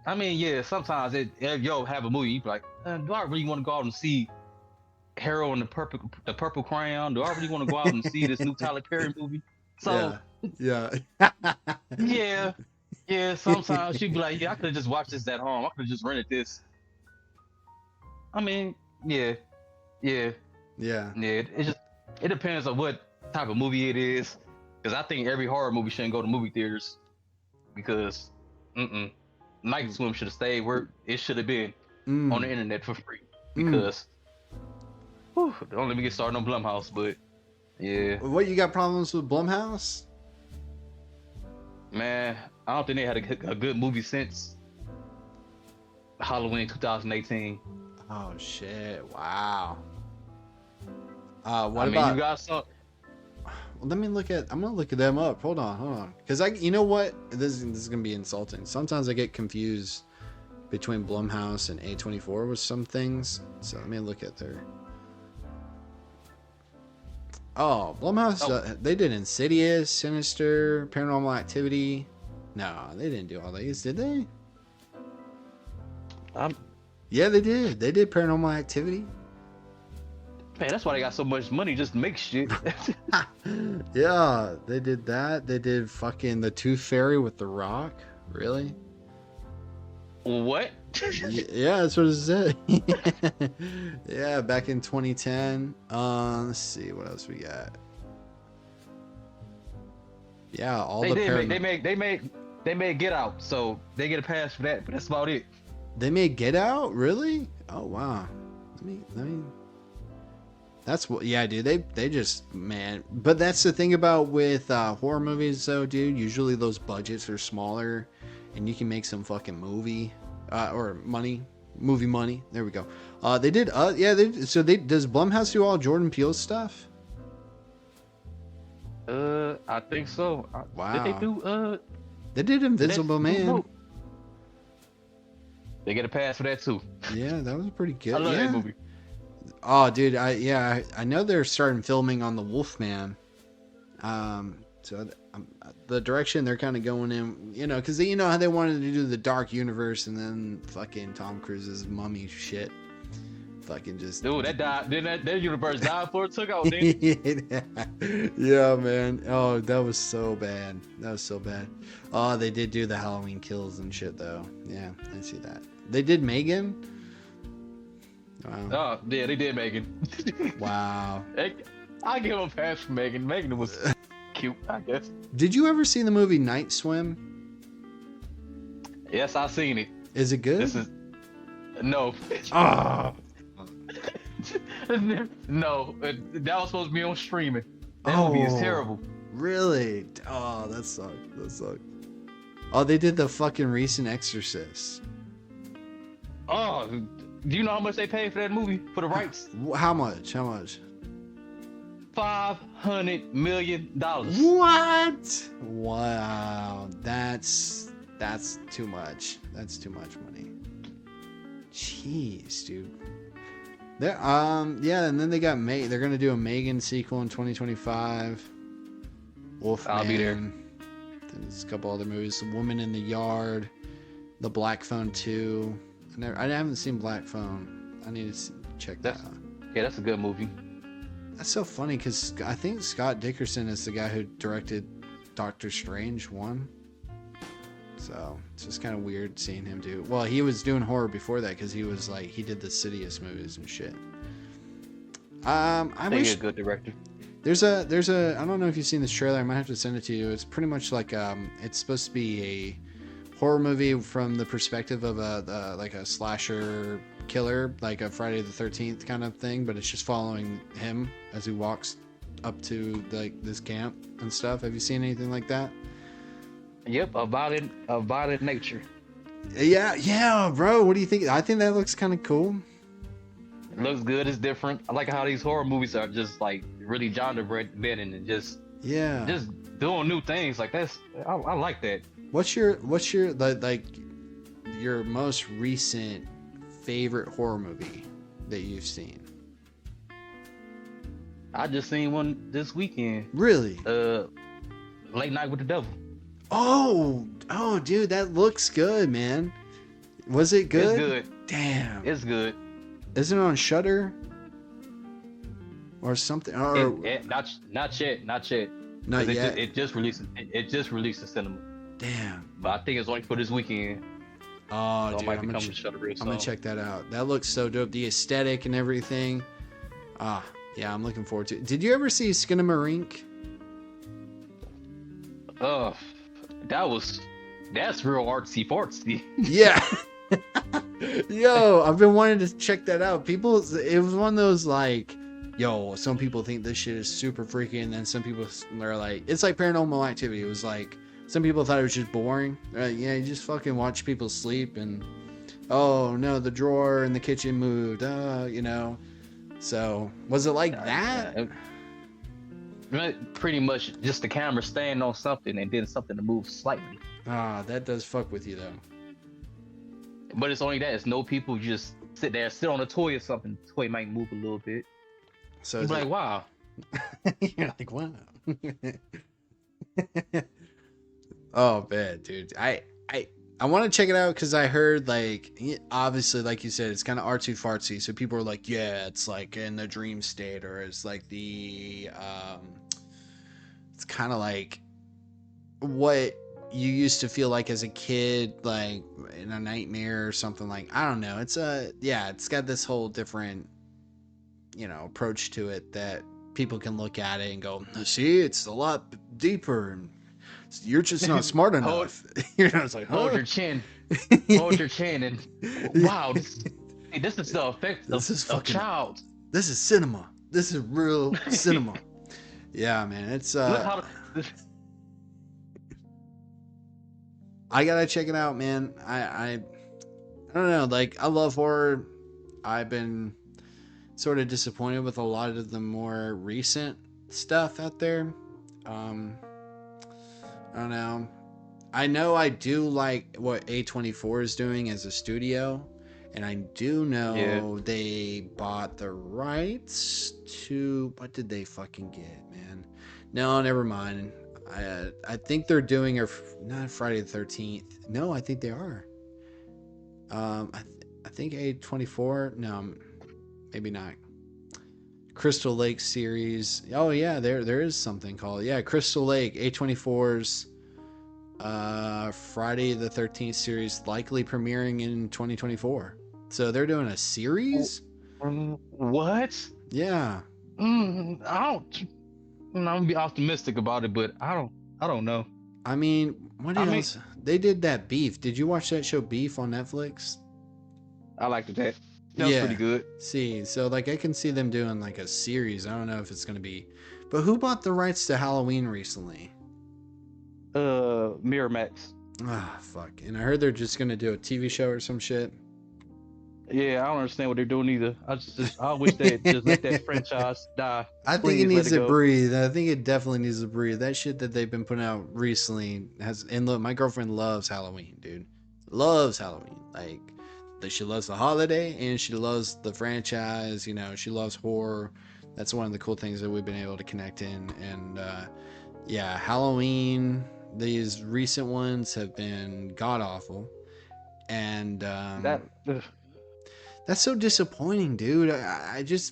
I mean, yeah, sometimes you'll have a movie, you be like, do I really want to go out and see Harold and the Purple Crayon? Do I really want to go out and see this new Tyler Perry movie? So Yeah. yeah. Sometimes you'd be like, yeah, I could have just watched this at home. I could have just rented this. I mean, yeah. It depends on what type of movie it is. Because I think every horror movie shouldn't go to movie theaters. Because, Night Swim should have stayed where it should have been on the internet for free. Because, don't let me get started on Blumhouse, but yeah. What, you got problems with Blumhouse? Man, I don't think they had a good movie since Halloween 2018. Oh shit! Wow. You got some. Well, let me look at. I'm gonna look at them up. Hold on. Because you know what? This is gonna be insulting. Sometimes I get confused between Blumhouse and A24 with some things. So let me look at their. Oh, Blumhouse. They did Insidious, Sinister, Paranormal Activity. No, they didn't do all these, did they? Yeah, they did. They did Paranormal Activity. Man, that's why they got so much money just to make shit. Yeah, they did that. They did fucking The Tooth Fairy with The Rock. Really? What? Yeah, that's what it said. Yeah, back in 2010. Let's see what else we got. Yeah, they made Get Out, so they get a pass for that. But that's about it. They made Get Out, really? Oh wow. Let me. That's what. Yeah, dude. They just, man. But that's the thing about with horror movies, though, dude. Usually those budgets are smaller, and you can make some fucking movie or movie money. There we go. They did. Does Blumhouse do all Jordan Peele stuff? I think so. Wow. Did they do? They did Invisible Man. They get a pass for that too. Yeah, that was pretty good. I love that movie. Oh, dude, I know they're starting filming on the Wolfman. So the direction they're kind of going in, because you know how they wanted to do the dark universe, and then fucking Tom Cruise's mummy shit, fucking just. Dude, that universe died before it took out, didn't it? Yeah, man. Oh, that was so bad. Oh, they did do the Halloween Kills and shit though. Yeah, I see that. They did Megan. Wow. Oh, yeah, they did Megan. Wow. I give them a pass for Megan. Megan was cute, I guess. Did you ever see the movie Night Swim? Yes, I seen it. Is it good? No. Oh. No, that was supposed to be on streaming. That movie is terrible. Really? Oh, that sucked. Oh, they did the fucking recent Exorcist. Oh, do you know how much they paid for that movie, for the rights? How much? $500 million. What? Wow, that's too much. That's too much money. Jeez, dude. And then they got they're gonna do a Megan sequel in 2025. Wolfman. I'll be there. Then there's a couple other movies. The Woman in the Yard. The Black Phone 2. I haven't seen Black Phone. I need to check that out. Yeah, that's a good movie. That's so funny because I think Scott Dickerson is the guy who directed Doctor Strange 1. So it's just kind of weird seeing him do. Well, he was doing horror before that because he did the Sidious movies and shit. I wish he's a good director. there's a I don't know if you've seen this trailer. I might have to send it to you. It's pretty much like it's supposed to be a horror movie from the perspective of a slasher killer, like a Friday the 13th kind of thing, but it's just following him as he walks up to like this camp and stuff. Have you seen anything like that? Yep, a violent nature. Yeah, bro. What do you think? I think that looks kind of cool. It looks good. It's different. I like how these horror movies are just like really genre bending and just doing new things. Like I like that. What's your like your most recent favorite horror movie that you've seen? I just seen one this weekend. Really? Late Night with the Devil. Oh, dude, that looks good, man. Was it good? It's good. Damn. It's good. Isn't it on Shudder or something? Or Not yet. not yet. It just released in cinema. Damn. But I think it's only for this weekend. Oh, So it dude, might be coming to Shudder real I'm soon. gonna check that out. That looks so dope. The aesthetic and everything. Yeah, I'm looking forward to it. Did you ever see Skinamarink? That's real artsy fartsy. Yeah. Yo, I've been wanting to check that out. It was one of those like, yo, some people think this shit is super freaky, and then some people are like, it's like Paranormal Activity. It was like, some people thought it was just boring. They're like, yeah, you just fucking watch people sleep, and oh no, the drawer in the kitchen moved. You know. So was it like that? Pretty much just the camera staying on something and then something to move slightly. That does fuck with you though. But it's only that. It's no people just sit on a toy or something. The toy might move a little bit. So you're like, wow. You're like, wow. Oh man, dude. I want to check it out because I heard, like, obviously, like you said, it's kind of artsy fartsy. So people are like, yeah, it's like in the dream state, or it's like it's kind of like what you used to feel like as a kid, like in a nightmare or something. Like, I don't know. It's got this whole different, approach to it that people can look at it and go, see, it's a lot deeper, and you're just not smart enough. It's like, hold your chin. Hold your chin, and wow, this is the effect of a child. This is cinema. This is real cinema. Yeah, man. It's Look how I gotta check it out, man. I don't know. Like, I love horror. I've been sort of disappointed with a lot of the more recent stuff out there. I don't know. I know I do like what A24 is doing as a studio, and I do know they bought the rights to, what did they fucking get, man? No, never mind. I think they're doing not Friday the 13th. No, I think they are. I think A24. No, maybe not. Crystal Lake series. Oh yeah, there is something called Crystal Lake, A24's Friday the 13th series, likely premiering in 2024. So they're doing a series. What? Yeah. I'm gonna be optimistic about it, but I don't know. I mean, what else? They did that Beef. Did you watch that show Beef on Netflix? I liked that. That was pretty good. See, so like I can see them doing like a series. I don't know if it's gonna be, but who bought the rights to Halloween recently? Miramax. Fuck. And I heard they're just gonna do a TV show or some shit. Yeah, I don't understand what they're doing either. I wish they just let that franchise die. I think it needs to breathe. I think it definitely needs to breathe. That shit that they've been putting out recently and look, my girlfriend loves Halloween, dude. Loves Halloween. Like, she loves the holiday and she loves the franchise. She loves horror. That's one of the cool things that we've been able to connect in. And Halloween, these recent ones have been god awful. And That that's so disappointing, dude.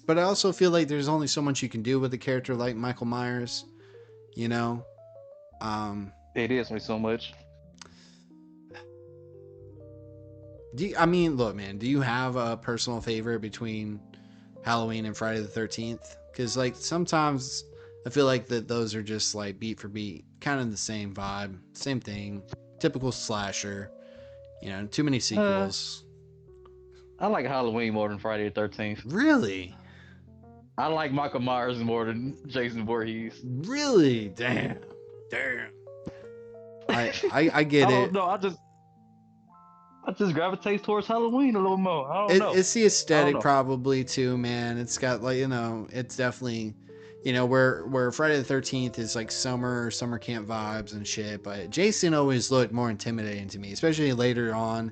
But I also feel like there's only so much you can do with a character like Michael Myers, you know? it is me so much. Look, man, do you have a personal favorite between Halloween and Friday the 13th? Because, like, sometimes I feel like that those are just, like, beat for beat, kind of the same vibe, same thing, typical slasher, too many sequels. I like Halloween more than Friday the 13th. Really? I like Michael Myers more than Jason Voorhees. Really? Damn. I get it. No, I just gravitate towards Halloween a little more. I don't know. It's the aesthetic probably too, man. It's got like, it's definitely, where Friday the 13th is like summer camp vibes and shit. But Jason always looked more intimidating to me, especially later on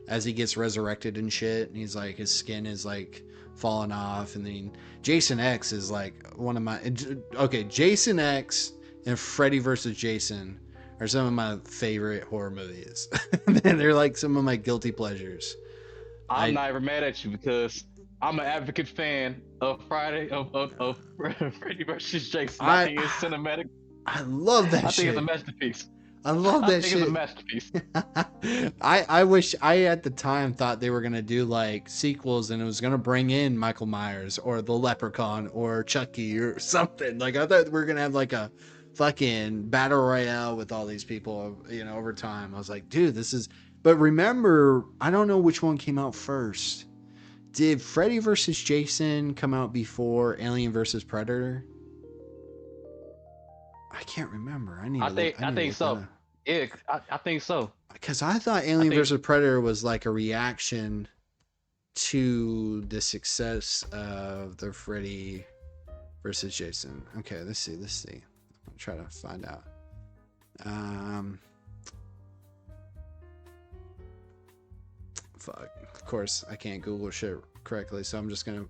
as he gets resurrected and shit. And he's like, his skin is like falling off. And then Jason X is like one of my, okay, Jason X and Freddy versus Jason are some of my favorite horror movies. They're like some of my guilty pleasures. I'm not even mad at you because I'm an advocate fan of Freddy versus Jason. I think it's cinematic. I love that shit. I think it's a masterpiece. I love that shit. It's a masterpiece. I wish I at the time thought they were gonna do like sequels and it was gonna bring in Michael Myers or the Leprechaun or Chucky or something. Like I thought we were gonna have like a fucking battle royale with all these people, over time. I was like, dude, this is. But remember, I don't know which one came out first. Did Freddy versus Jason come out before Alien versus Predator? I can't remember. I think so. Yeah, I think so. Because I thought Alien versus Predator was like a reaction to the success of the Freddy versus Jason. Okay, let's see. I'll try to find out. Fuck. Of course, I can't Google shit correctly, so I'm gonna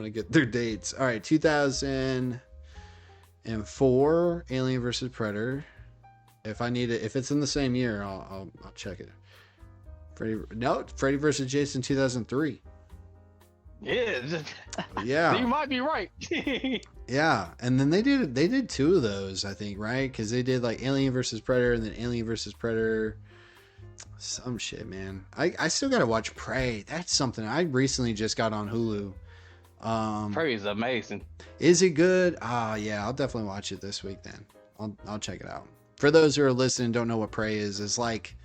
get their dates. All right, 2004, Alien versus Predator. If I need it, if it's in the same year, I'll check it. Freddy versus Jason, 2003. Yeah. Yeah. You might be right. Yeah, and then they did two of those, I think, right? Because they did like Alien versus Predator and then Alien versus Predator. Some shit, man. I still gotta watch Prey. That's something I recently just got on Hulu. Prey is amazing. Is it good? Yeah, I'll definitely watch it this week then. I'll check it out. For those who are listening and don't know what Prey is, it's like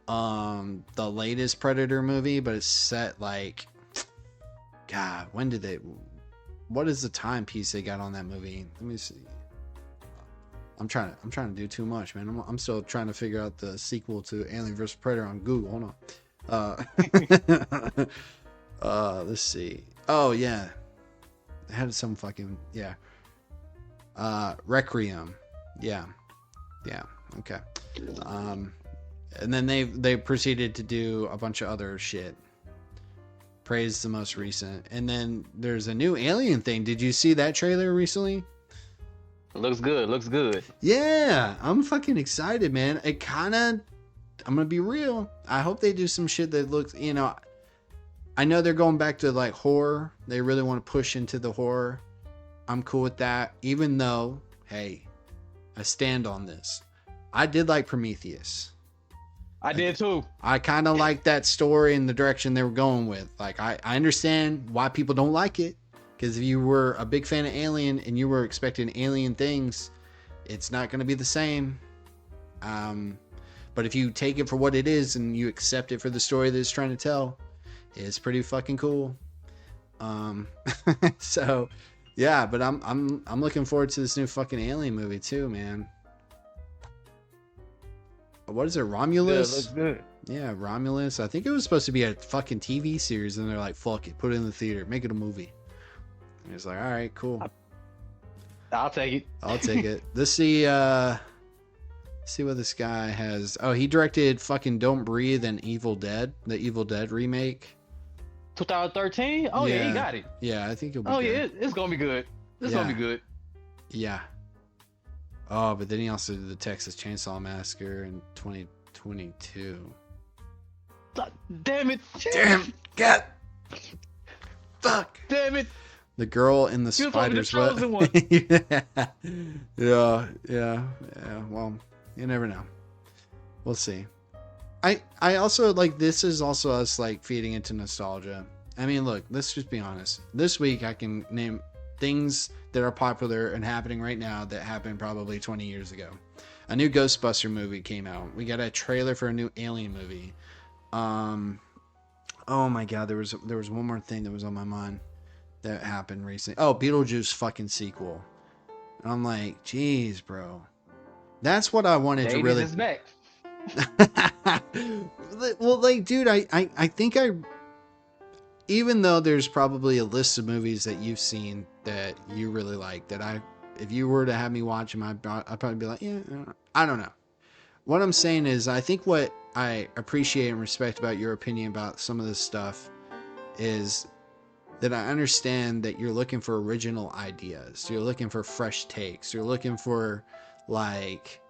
the latest Predator movie, but it's set like, God, what is the timepiece they got on that movie? Let me see. I'm trying to do too much, man. I'm still trying to figure out the sequel to Alien vs Predator on Google. Hold on. Let's see. Oh yeah, it had some fucking Requiem. Yeah. Okay. And then they proceeded to do a bunch of other shit. Prey's the most recent, and then there's a new Alien thing. Did you see that trailer recently? Looks good. Yeah, I'm fucking excited, man. I'm gonna be real. I hope they do some shit that looks, I know they're going back to like horror. They really want to push into the horror. I'm cool with that, even though, hey, I stand on this. I did like Prometheus. I did too. I kind of like that story and the direction they were going with. Like, I understand why people don't like it. Because if you were a big fan of Alien and you were expecting Alien things, it's not going to be the same. But if you take it for what it is and you accept it for the story that it's trying to tell, it's pretty fucking cool. So, yeah, but I'm looking forward to this new fucking Alien movie too, man. What is it, Romulus? Yeah, looks good. Yeah, Romulus. I think it was supposed to be a fucking TV series, and they're like, fuck it, put it in the theater, make it a movie. And it's like, all right, cool. I'll take it. I'll take it. Let's see what this guy has. Oh, he directed fucking Don't Breathe and Evil Dead, the Evil Dead remake. 2013? Oh, yeah, he got it. Yeah, I think it'll be good. Yeah, it's going to be good. It's going to be good. Yeah. Oh, but then he also did the Texas Chainsaw Massacre in 2022. Damn it! Damn, God, fuck. Damn it! The girl in the You was probably the spider's web. chosen one. Yeah. Well, you never know. We'll see. I also like, this is also us like feeding into nostalgia. I mean, look, let's just be honest. This week I can name things that are popular and happening right now that happened probably 20 years ago. A new Ghostbuster movie came out. We got a trailer for a new Alien movie. Oh my God, there was one more thing that was on my mind that happened recently. Oh, Beetlejuice fucking sequel. And I'm like, geez, bro. That's what I wanted to really. Is back. Well, like, dude, I think even though there's probably a list of movies that you've seen that you really like, that if you were to have me watch them, I'd probably be like, yeah, I don't know. What I'm saying is, I think what I appreciate and respect about your opinion about some of this stuff is that I understand that you're looking for original ideas. You're looking for fresh takes. You're looking for, like,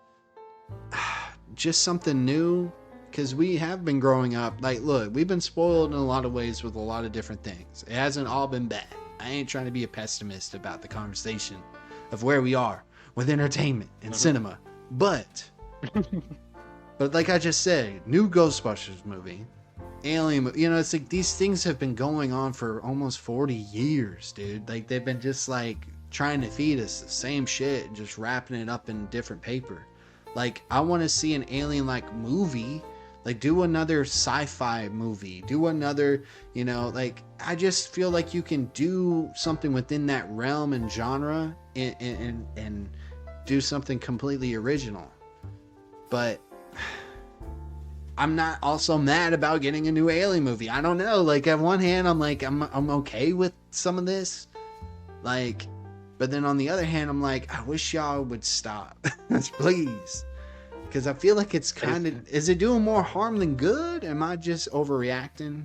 just something new. Because we have been growing up, like, look, we've been spoiled in a lot of ways with a lot of different things. It hasn't all been bad. I ain't trying to be a pessimist about the conversation of where we are with entertainment and cinema. But like I just said, new Ghostbusters movie, Alien, you know, it's like these things have been going on for almost 40 years, dude. Like, they've been just like trying to feed us the same shit, just wrapping it up in different paper. Like, I want to see an Alien-like movie. Like, do another sci-fi movie. Do another, you know, like, I just feel like you can do something within that realm and genre and do something completely original. But I'm not also mad about getting a new Alien movie. I don't know. Like, at one hand, I'm like, I'm okay with some of this. Like, but then on the other hand, I'm like, I wish y'all would stop. Please. Because I feel like it's kind of... Is it doing more harm than good? Am I just overreacting?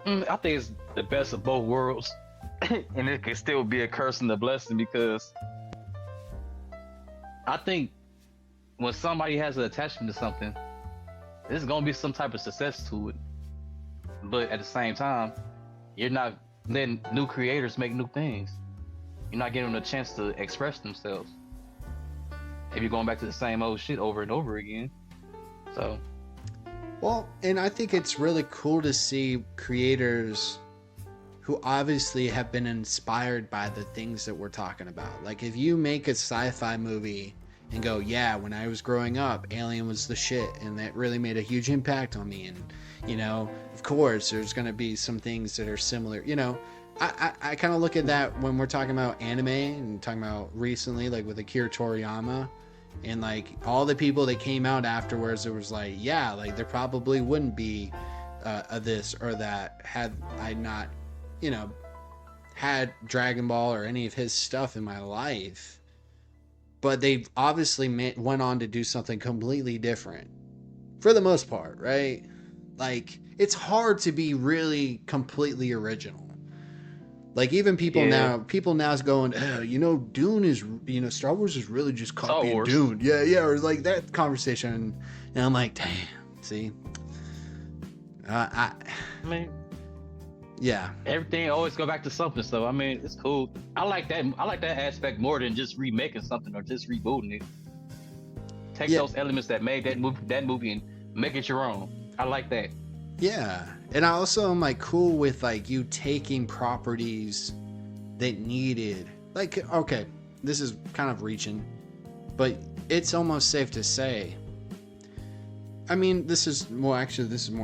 I think it's the best of both worlds. And it can still be a curse and a blessing, because I think when somebody has an attachment to something, there's going to be some type of success to it. But at the same time, you're not letting new creators make new things. You're not giving them a chance to express themselves. If you're going back to the same old shit over and over again. So, well, and I think it's really cool to see creators who obviously have been inspired by the things that we're talking about. Like, if you make a sci-fi movie and go, yeah, when I was growing up, Alien was the shit, and that really made a huge impact on me. And, you know, of course, there's going to be some things that are similar. You know, I kind of look at that when we're talking about anime and talking about recently, like with Akira Toriyama. And like all the people that came out afterwards, it was like, yeah, like there probably wouldn't be a this or that had I not, you know, had Dragon Ball or any of his stuff in my life. But they obviously went on to do something completely different for the most part, right? Like, it's hard to be really completely original. Like, even people now is going, you know, Dune is, you know, Star Wars is really just copying Dune. Yeah, or like that conversation. And I'm like, damn, see? I mean, yeah. Everything always go back to something, so I mean, it's cool. I like that aspect more than just remaking something or just rebooting it. Take those elements that made that movie and make it your own. I like that. Yeah, and I also am like cool with like you taking properties that needed, like, okay, this is kind of reaching, but it's almost safe to say, I mean, this is more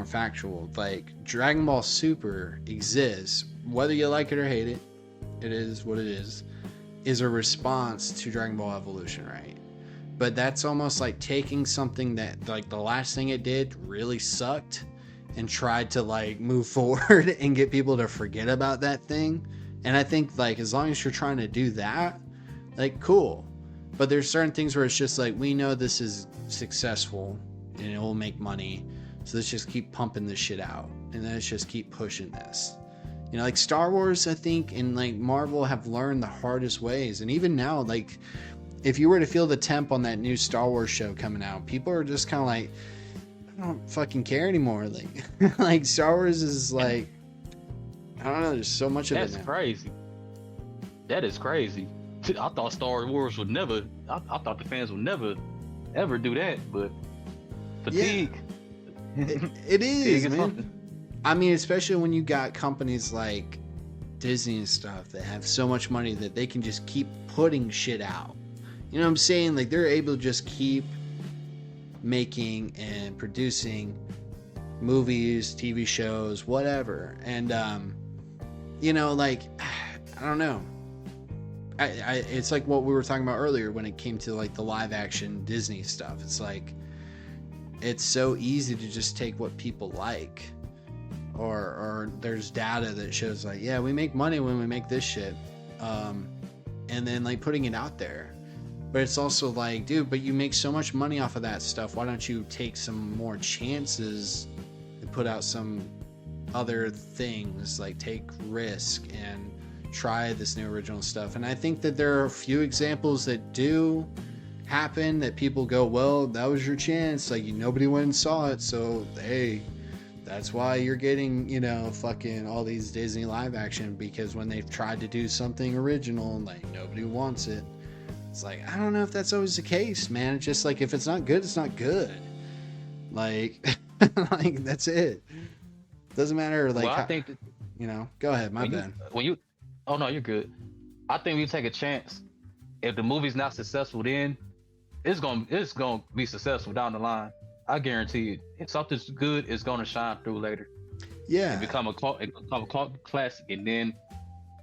factual. Like, Dragon Ball Super exists, whether you like it or hate it, it is what it is a response to Dragon Ball Evolution, right? But that's almost like taking something that, like, the last thing it did really sucked and tried to like move forward and get people to forget about that thing. And I think like as long as you're trying to do that, like, cool. But there's certain things where it's just like, we know this is successful and it will make money, so let's just keep pumping this shit out and let's just keep pushing this. You know, like Star Wars, I think, and like Marvel have learned the hardest ways. And even now, like, if you were to feel the temp on that new Star Wars show coming out, people are just kind of like, don't fucking care anymore. Like, like Star Wars is like, I don't know. There's so much of it That's now. crazy. That is crazy. I thought Star Wars would never. I thought the fans would never, ever do that. But fatigue. It is, Fatigue is man. something. I mean, especially when you got companies like Disney and stuff that have so much money that they can just keep putting shit out. You know what I'm saying? Like, they're able to just keep making and producing movies, TV shows, whatever. And you know, like, I don't know. It's like what we were talking about earlier when it came to like the live action Disney stuff. It's like, it's so easy to just take what people like, or there's data that shows like, yeah, we make money when we make this shit, and then like putting it out there. But it's also like, dude, but you make so much money off of that stuff. Why don't you take some more chances and put out some other things, like take risk and try this new original stuff? And I think that there are a few examples that do happen that people go, well, that was your chance. Like, nobody went and saw it. So, hey, that's why you're getting, you know, fucking all these Disney live action, because when they've tried to do something original, like, nobody wants it. It's like, I don't know if that's always the case, man. It's just like, if it's not good, it's not good. Like, like, that's it. Doesn't matter. Like, Well, I think that you know, go ahead. My bad. Oh no, you're good. I think we take a chance. If the movie's not successful, then it's gonna be successful down the line. I guarantee it. If something's good, it's gonna shine through later. Yeah. It become a cult classic, and then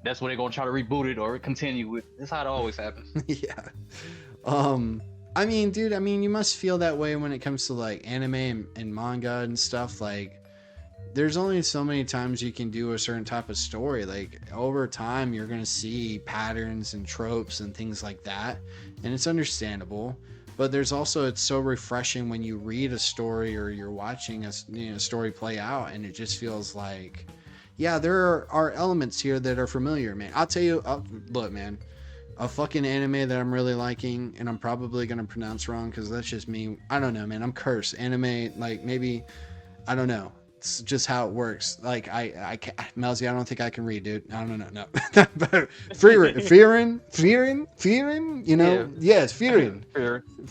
that's when they're gonna try to reboot it or continue with. That's how it always happens. Yeah. I mean, dude, you must feel that way when it comes to like anime and manga and stuff. Like, there's only so many times you can do a certain type of story. Like, over time, you're going to see patterns and tropes and things like that. And it's understandable. But there's also, it's so refreshing when you read a story or you're watching a story play out, and it just feels like, yeah, there are elements here that are familiar, man. I'll tell you, look, man, a fucking anime that I'm really liking, and I'm probably going to pronounce wrong because that's just me. I don't know, man. I'm cursed. Anime, like, maybe, I don't know. It's just how it works. Like, I can't, Melzi, I don't think I can read, dude. I don't know, no. But fearing, you know? Yeah, it's fearing.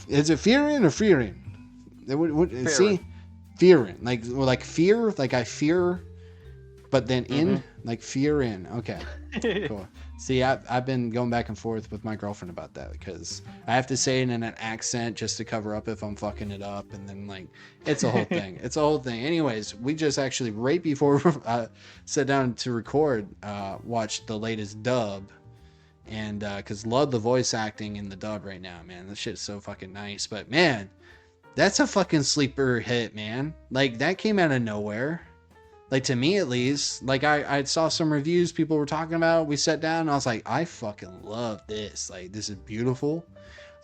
Is it fearing or fearing? See? Fearing. Like fear, like I fear, but then in, like fear in. Okay, cool. See, I've been going back and forth with my girlfriend about that because I have to say it in an accent just to cover up if I'm fucking it up, and then like it's a whole thing. It's a whole thing. Anyways, we just actually right before sat down to record, watched the latest dub, and because love the voice acting in the dub right now, man. This shit's so fucking nice. But man, that's a fucking sleeper hit, man. Like, that came out of nowhere. Like, to me at least. Like, I saw some reviews people were talking about it. We sat down and I was like, I fucking love this. Like, this is beautiful.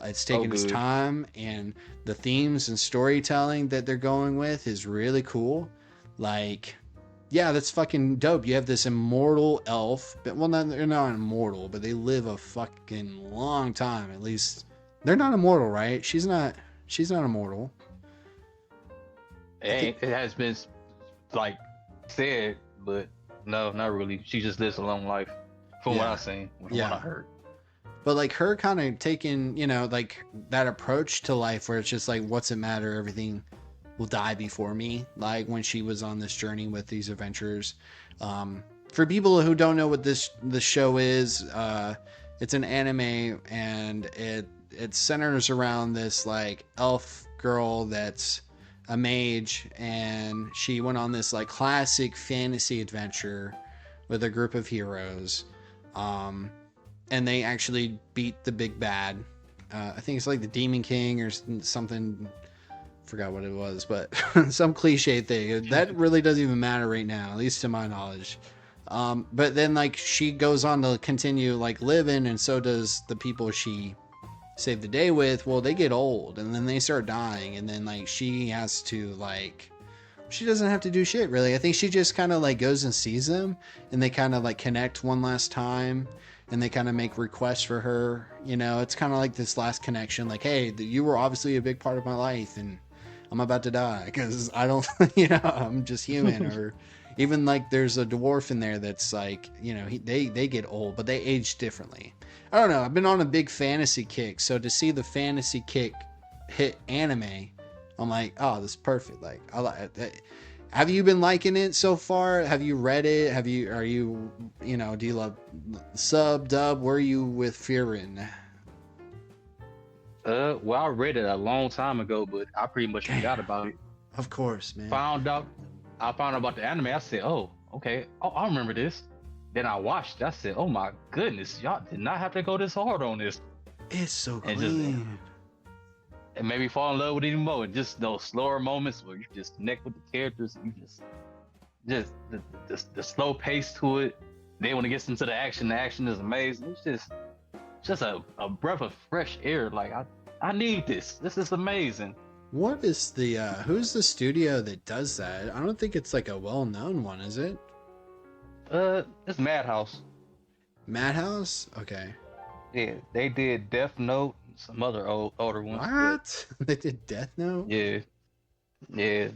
It's taking its time, and the themes and storytelling that they're going with is really cool. Like, yeah, that's fucking dope. You have this immortal elf. Well, they're not immortal, but they live a fucking long time. At least they're not immortal, right? She's not immortal. It has been like said, but no, not really. She just lives a long life, from what I've seen, from what I heard. But like her kind of taking, like that approach to life where it's just like, what's it matter? Everything will die before me. Like when she was on this journey with these adventurers. For people who don't know what this show is, it's an anime, and it centers around this like elf girl that's a mage, and she went on this like classic fantasy adventure with a group of heroes. And they actually beat the big bad. I think it's like the Demon King or something. Forgot what it was, but some cliche thing. That really doesn't even matter right now, at least to my knowledge. But then like she goes on to continue like living, and so does the people she saved the day with. Well, they get old, and then they start dying, and then like she has to like, she doesn't have to do shit really. I think she just kind of like goes and sees them, and they kind of like connect one last time, and they kind of make requests for her. It's kind of like this last connection, like, hey, you were obviously a big part of my life, and I'm about to die because I don't, you know, I'm just human. Or even like there's a dwarf in there that's like, you know, they get old, but they age differently. I don't know. I've been on a big fantasy kick, so to see the fantasy kick hit anime, I'm like, oh, this is perfect. Like, have you been liking it so far? Have you read it? Are you, you know, do you love sub, dub? Where are you with Fearin'? Well, I read it a long time ago, but I pretty much forgot about it. Of course, man. I found out about the anime. I said, oh, okay. Oh, I remember this. Then I watched it. I said, oh my goodness, y'all did not have to go this hard on this. It's so And clean. It made me fall in love with it even more. And just those slower moments where you just connect with the characters. You just the slow pace to it. Then when it gets into the action is amazing. It's just a breath of fresh air. Like I need this. This is amazing. What is the who's the studio that does that? I don't think it's like a well-known one, is it? It's Madhouse. Madhouse? Okay. Yeah, they did Death Note, some other older ones. What? They did Death Note? Yeah.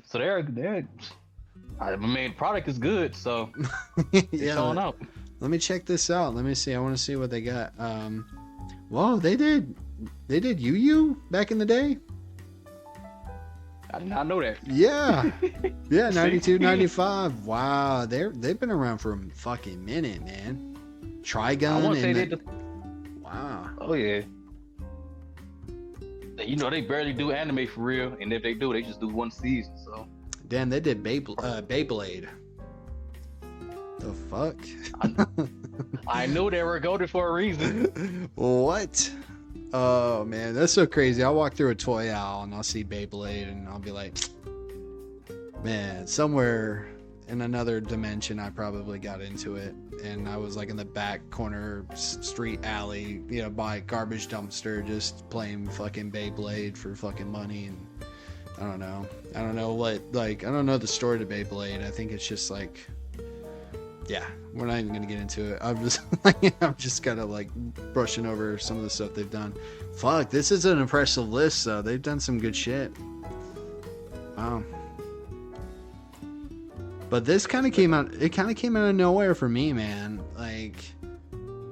So they're I mean, product is good, so yeah. showing out. Let me check this out. Let me see. I want to see what they got. Whoa, they did Yu Yu back in the day? I did not know that. Yeah. Yeah, 92, 95. Wow, they've been around for a fucking minute, man. Trigun. I want to say Wow. Oh yeah. You know, they barely do anime for real, and if they do, they just do one season. So. Damn, they did Beyblade. The fuck? I knew they were goated for a reason. What? Oh man, that's so crazy. I'll walk through a toy aisle and I'll see Beyblade and I'll be like, man, somewhere in another dimension I probably got into it, and I was like in the back corner street alley, you know, by a garbage dumpster just playing fucking Beyblade for fucking money. And I don't know what, like, I don't know the story to Beyblade. I think it's just like, yeah, we're not even gonna get into it. I'm just kind of like brushing over some of the stuff they've done. Fuck, this is an impressive list though. They've done some good shit. Wow. But this kind of came out. It kind of came out of nowhere for me, man. Like,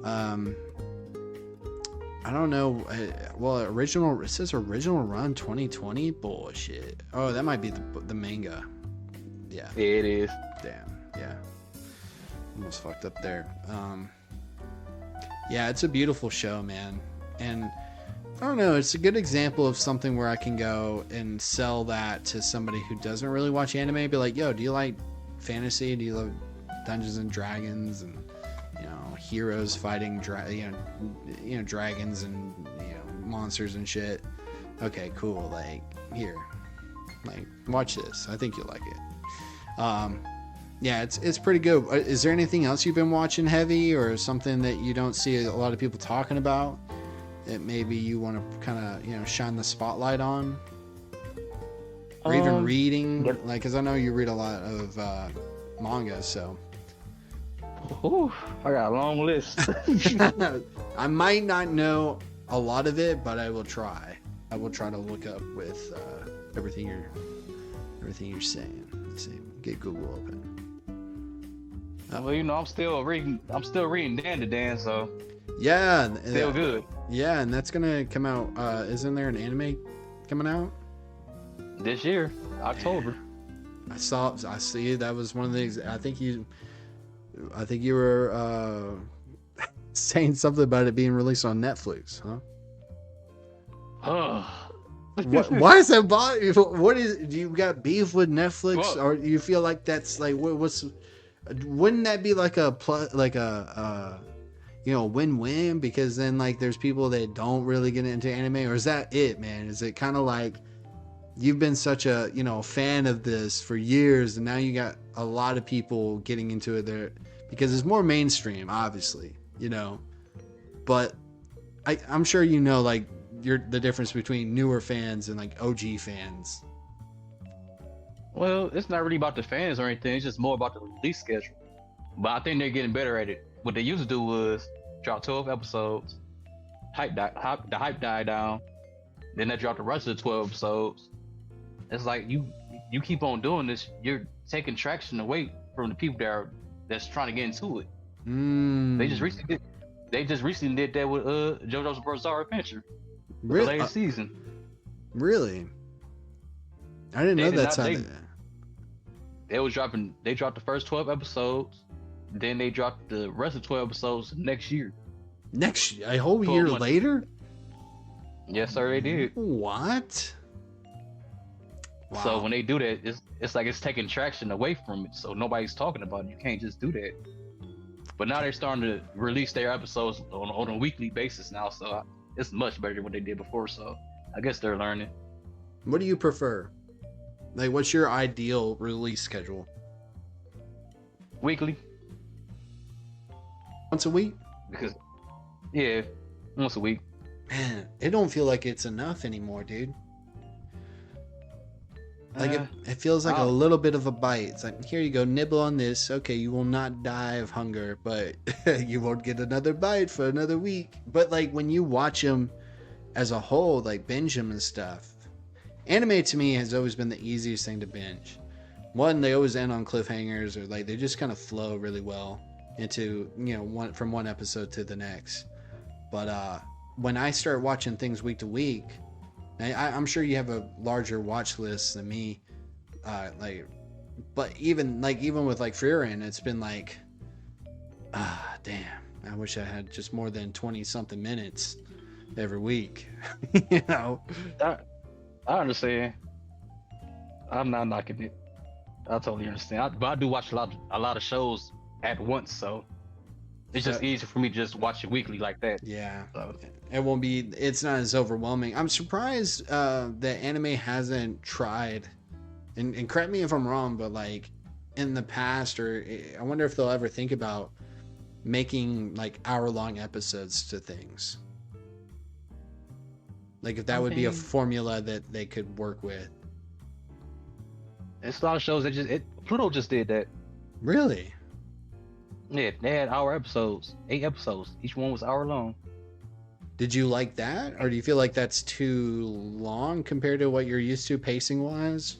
I don't know. Well, original. It says original run 2020. Bullshit. Oh, that might be the manga. Yeah. It is. Damn. Yeah. Almost fucked up there. Yeah, it's a beautiful show, man. And I don't know, it's a good example of something where I can go and sell that to somebody who doesn't really watch anime. Be like, yo, do you like fantasy? Do you love Dungeons and Dragons and, you know, heroes fighting you know dragons and, you know, monsters and shit? Okay, cool. Like, here, like, watch this. I think you'll like it. Yeah, it's pretty good. Is there anything else you've been watching heavy, or something that you don't see a lot of people talking about that maybe you want to kind of, you know, shine the spotlight on? Or even reading? Yep. Like, because I know you read a lot of manga, so. Ooh, I got a long list. I might not know a lot of it, but I will try. I will try to look up with everything you're saying. Let's see. Get Google open. Well, you know, I'm still reading Dan to Dan, so yeah, still good. Yeah, and that's gonna come out. Isn't there an anime coming out This year, October? I see. That was one of the things. I think you were saying something about it being released on Netflix, huh? Why is that bother? What is? Do you got beef with Netflix, Well, or you feel like that's like what's? Wouldn't that be like a you know, win-win? Because then like there's people that don't really get into anime, or is that it, man? Is it kind of like you've been such a, you know, fan of this for years, and now you got a lot of people getting into it there because it's more mainstream, obviously, you know. But I'm sure you know, like, the difference between newer fans and like OG fans. Well, it's not really about the fans or anything. It's just more about the release schedule. But I think they're getting better at it. What they used to do was drop 12 episodes, the hype died down, then they dropped the rest of the 12 episodes, It's like you keep on doing this, you're taking traction away from the people that's trying to get into it. They just recently did that with JoJo's Bizarre Adventure with the latest season. Really? I didn't know that's how they dropped the first 12 episodes, then they dropped the rest of 12 episodes next year. A whole year later? Yes, sir, they did. What? Wow. So when they do that, it's like it's taking traction away from it. So nobody's talking about it. You can't just do that. But now they're starting to release their episodes on a weekly basis now. So it's much better than what they did before. So I guess they're learning. What do you prefer? Like, what's your ideal release schedule? Weekly. Once a week? Because, yeah, once a week. Man, it don't feel like it's enough anymore, dude. Like, it feels like a little bit of a bite. It's like, here you go, nibble on this. Okay, you will not die of hunger, but you won't get another bite for another week. But, like, when you watch them as a whole, like, binge them and stuff, anime to me has always been the easiest thing to binge. One, they always end on cliffhangers, or, like, they just kind of flow really well into, you know, from one episode to the next. But when I start watching things week to week, I'm sure you have a larger watch list than me, but even with like Frieren, it's been like, damn, I wish I had just more than 20 something minutes every week. You know, I understand. I'm not knocking it. I totally understand. But I do watch a lot of shows at once, so it's just easier for me to just watch it weekly like that. Yeah. So. It's not as overwhelming. I'm surprised that anime hasn't tried, and correct me if I'm wrong, but like in the past, or I wonder if they'll ever think about making like hour-long episodes to things. Like if that would be a formula that they could work with. It's a lot of shows that Pluto just did that. Really? Yeah, they had hour episodes, 8 episodes. Each one was hour long. Did you like that, or do you feel like that's too long compared to what you're used to pacing wise?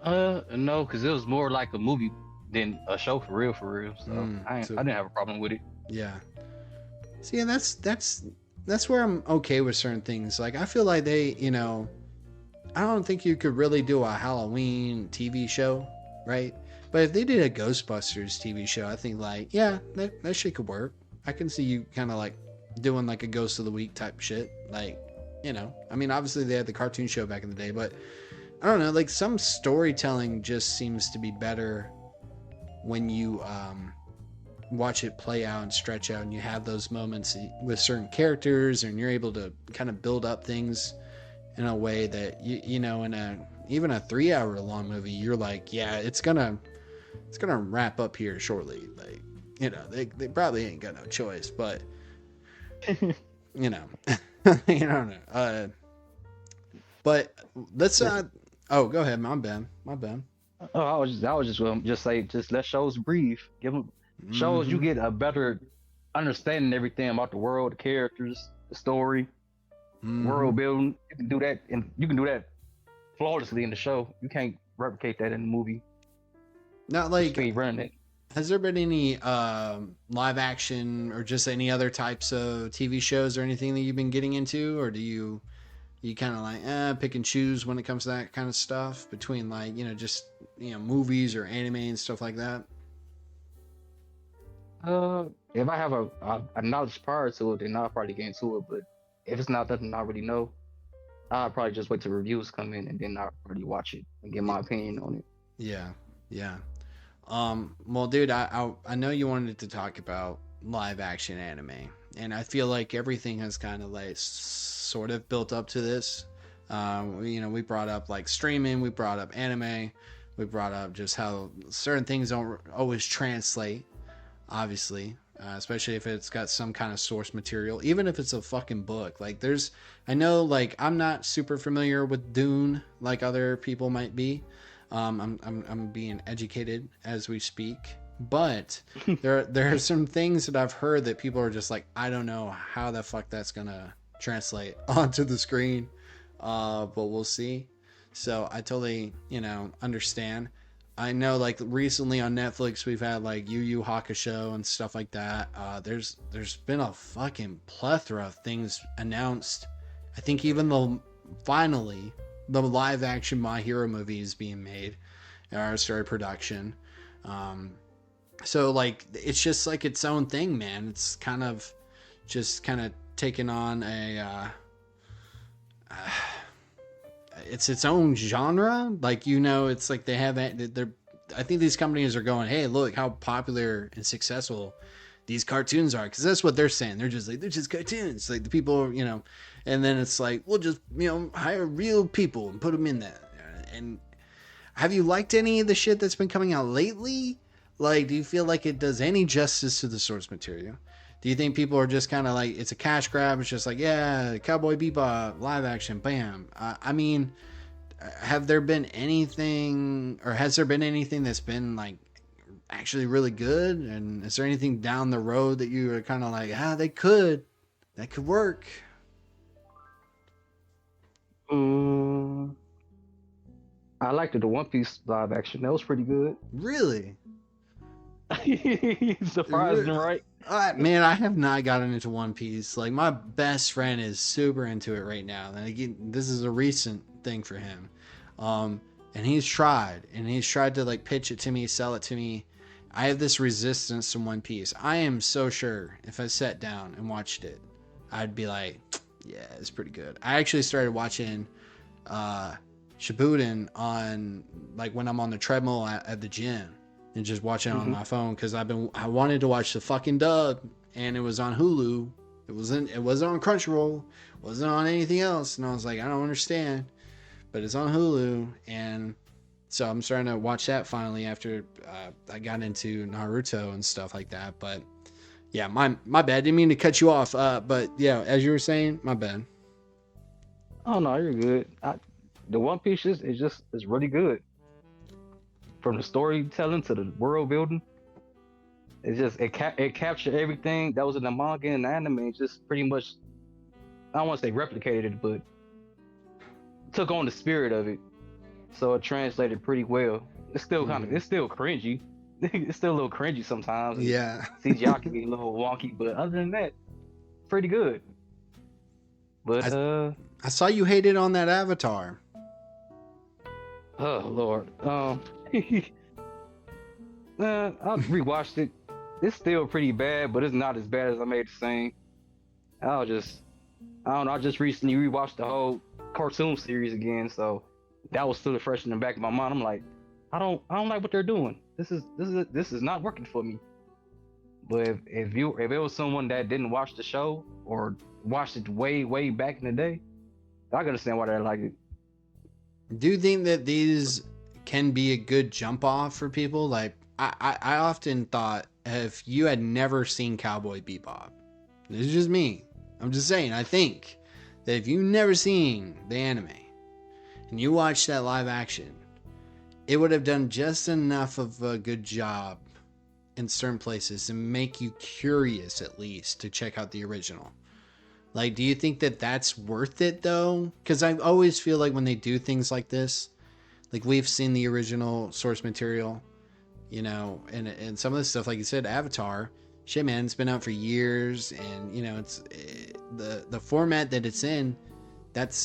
No, because it was more like a movie than a show for real. So I didn't have a problem with it. Yeah. See, and that's where I'm okay with certain things. Like I feel like they, you know, I don't think you could really do a Halloween TV show, right? But if they did a Ghostbusters TV show, I think like, yeah, that shit could work. I can see you kind of like doing like a Ghost of the Week type shit. Like, you know, I mean, obviously they had the cartoon show back in the day, but I don't know, like some storytelling just seems to be better when you watch it play out and stretch out, and you have those moments with certain characters, and you're able to kind of build up things in a way that you know, in even a 3-hour long movie, you're like, yeah, it's gonna wrap up here shortly. Like, you know, they probably ain't got no choice, but you know, you don't know. But let's oh, go ahead. My bad. Oh, I was just going to just say, just let shows breathe. Give them shows, you get a better understanding of everything about the world, the characters, the story, world building. You can do that, and you can do that flawlessly in the show. You can't replicate that in the movie. Not like run it. Has there been any live action or just any other types of TV shows or anything that you've been getting into, or do you kind of like pick and choose when it comes to that kind of stuff between like, you know, just, you know, movies or anime and stuff like that? If I have a knowledge prior to it, then I'll probably get into it. But if it's not nothing I already know, I'll probably just wait till reviews come in, and then I'll already watch it and get my opinion on it. Yeah. Well, dude, I know you wanted to talk about live action anime, and I feel like everything has kind of like sort of built up to this. You know, we brought up like streaming, we brought up anime, we brought up just how certain things don't always translate, obviously, especially if it's got some kind of source material, even if it's a fucking book. Like I know, like, I'm not super familiar with Dune like other people might be. I'm being educated as we speak, but there are some things that I've heard that people are just like, I don't know how the fuck that's gonna translate onto the screen, but we'll see. So I totally, understand. I know, like, recently on Netflix we've had like Yu Yu Hakusho and stuff like that. There's been a fucking plethora of things announced. I think even the finally the live action My Hero movie is being made or started production. So like it's just like its own thing, man. It's kind of taking on it's its own genre. Like, it's like they're I think these companies are going, hey, look how popular and successful these cartoons are, because that's what they're saying. They're just cartoons, like the people, and then it's like, we'll just hire real people and put them in that. And have you liked any of the shit that's been coming out lately? Like, do you feel like it does any justice to the source material? Do you think people are just kind of like, it's a cash grab? It's just like, yeah, Cowboy Bebop, live action, bam. I mean, have there been anything, or has there been anything that's been like actually really good? And is there anything down the road that you are kind of like, that could work? I liked the One Piece live action. That was pretty good. Really? Surprising, right? Man, I have not gotten into One Piece. Like, my best friend is super into it right now. And again, this is a recent thing for him. And he's tried to like pitch it to me, sell it to me. I have this resistance to One Piece. I am so sure if I sat down and watched it, I'd be like, yeah, it's pretty good. I actually started watching Shippuden on, like, when I'm on the treadmill at the gym, and just watching it on my phone, because I wanted to watch the fucking dub, and it was on Hulu. It wasn't on Crunchyroll, wasn't on anything else, and I was like, I don't understand, but it's on Hulu. And so I'm starting to watch that finally after I got into Naruto and stuff like that. But yeah, my bad. Didn't mean to cut you off. But yeah, as you were saying, my bad. Oh no, you're good. The One Piece is really good. From the storytelling to the world building, it captured everything that was in the manga and the anime. It just pretty much, I don't want to say replicated it, but took on the spirit of it. So it translated pretty well. It's still it's still cringy. It's still a little cringy sometimes. Yeah. CGI can be a little wonky, but other than that, pretty good. But I saw you hated on that Avatar. Oh Lord. I rewatched it. It's still pretty bad, but it's not as bad as I made it seem. I don't know. I just recently rewatched the whole cartoon series again, so that was still fresh in the back of my mind. I'm like, I don't like what they're doing. This is not working for me. But if it was someone that didn't watch the show or watched it way back in the day, I can understand why they like it. Do you think that these can be a good jump off for people? Like, I often thought, if you had never seen Cowboy Bebop, this is just me, I'm just saying, I think that if you've never seen the anime and you watch that live action, it would have done just enough of a good job in certain places to make you curious, at least, to check out the original. Like, do you think that that's worth it, though? Because I always feel like when they do things like this, like, we've seen the original source material, and some of the stuff, like you said, Avatar, shit, man, it's been out for years, and, it's the format that it's in,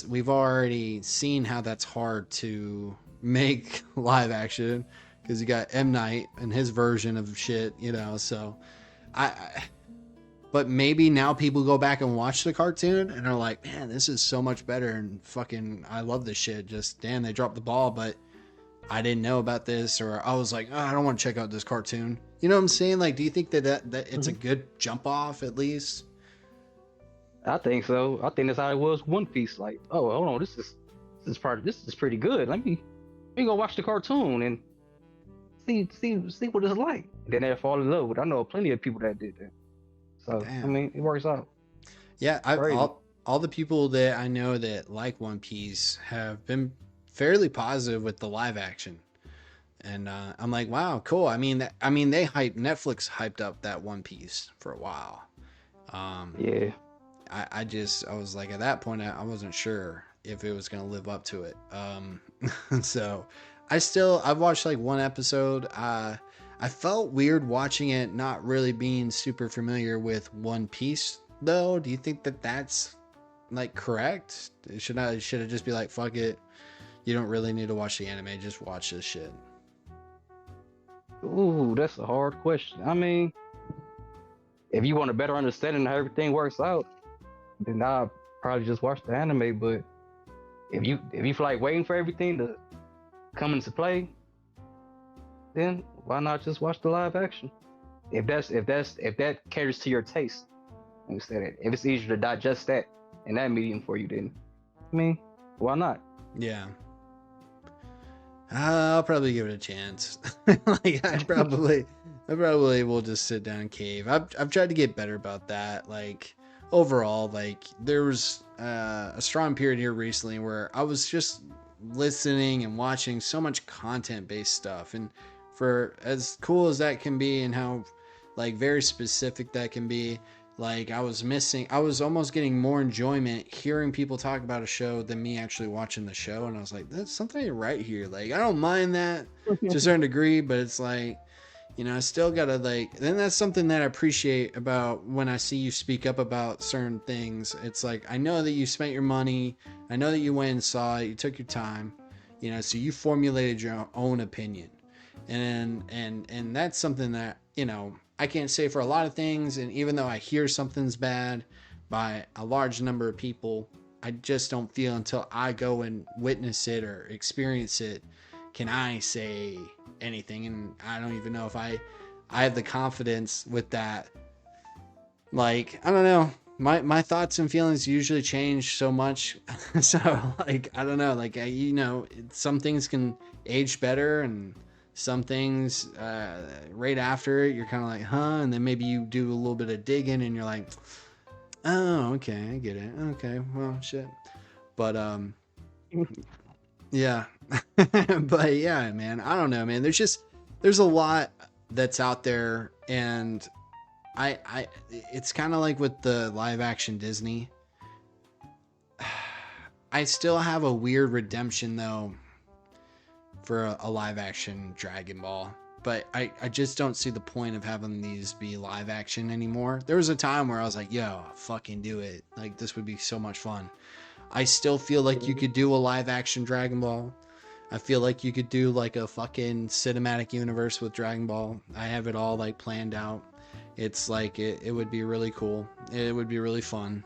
we've already seen how that's hard to make live action, because you got M. Night and his version of shit, so but maybe now people go back and watch the cartoon and are like, man, this is so much better, and fucking, I love this shit. Just, damn, they dropped the ball, but I didn't know about this, or I was like, I don't want to check out this cartoon. You know what I'm saying? Like, do you think that it's a good jump off, at least? I think so. I think that's how it was One Piece. Like, oh, hold on, this is pretty good. Let me go watch the cartoon and see what it's like. And then they fall in love with it. I know plenty of people that did that. So, damn. I mean, it works out. Yeah, all the people that I know that like One Piece have been fairly positive with the live action, and I'm like, wow, cool. Netflix hyped up that One Piece for a while. Yeah. I was like, at that point, I wasn't sure if it was gonna live up to it. So I've watched like one episode. I felt weird watching it, not really being super familiar with One Piece though. Do you think that that's like correct? Should it just be like, fuck it, you don't really need to watch the anime, just watch this shit? Ooh, that's a hard question. I mean, if you want a better understanding of how everything works out, then I'll probably just watch the anime. But if you feel like waiting for everything to come into play, then why not just watch the live action? If that caters to your taste, understand it. If it's easier to digest that in that medium for you, then I mean, why not? Yeah. I'll probably give it a chance. Like I probably will just sit down and cave. I've tried to get better about that. Like overall, like there was a strong period here recently where I was just listening and watching so much content based stuff, and for as cool as that can be and how like very specific that can be, like I was almost getting more enjoyment hearing people talk about a show than me actually watching the show. And I was like, that's something right here. Like I don't mind that to a certain degree, but it's like, you know, I still gotta like, then that's something that I appreciate about when I see you speak up about certain things. It's like, I know that you spent your money, I know that you went and saw it, you took your time, you know, so you formulated your own opinion. And that's something that, you know, I can't say for a lot of things. And even though I hear something's bad by a large number of people, I just don't feel until I go and witness it or experience it can I say anything. And I don't even know if I have the confidence with that. Like, I don't know. My thoughts and feelings usually change so much. So like, I don't know, like, you know, some things can age better, and some things right after it, you're kind of like, huh? And then maybe you do a little bit of digging and you're like, oh, okay, I get it. Okay, well, shit. But, yeah. But yeah, man, I don't know, man. There's a lot that's out there, and it's kind of like with the live action Disney. I still have a weird redemption though for a live action Dragon Ball, but I just don't see the point of having these be live action anymore. There was a time where I was like, yo, fucking do it. Like this would be so much fun. I still feel like you could do a live action Dragon Ball. I feel like you could do like a fucking cinematic universe with Dragon Ball. I have it all like planned out. It's like it would be really cool. It would be really fun.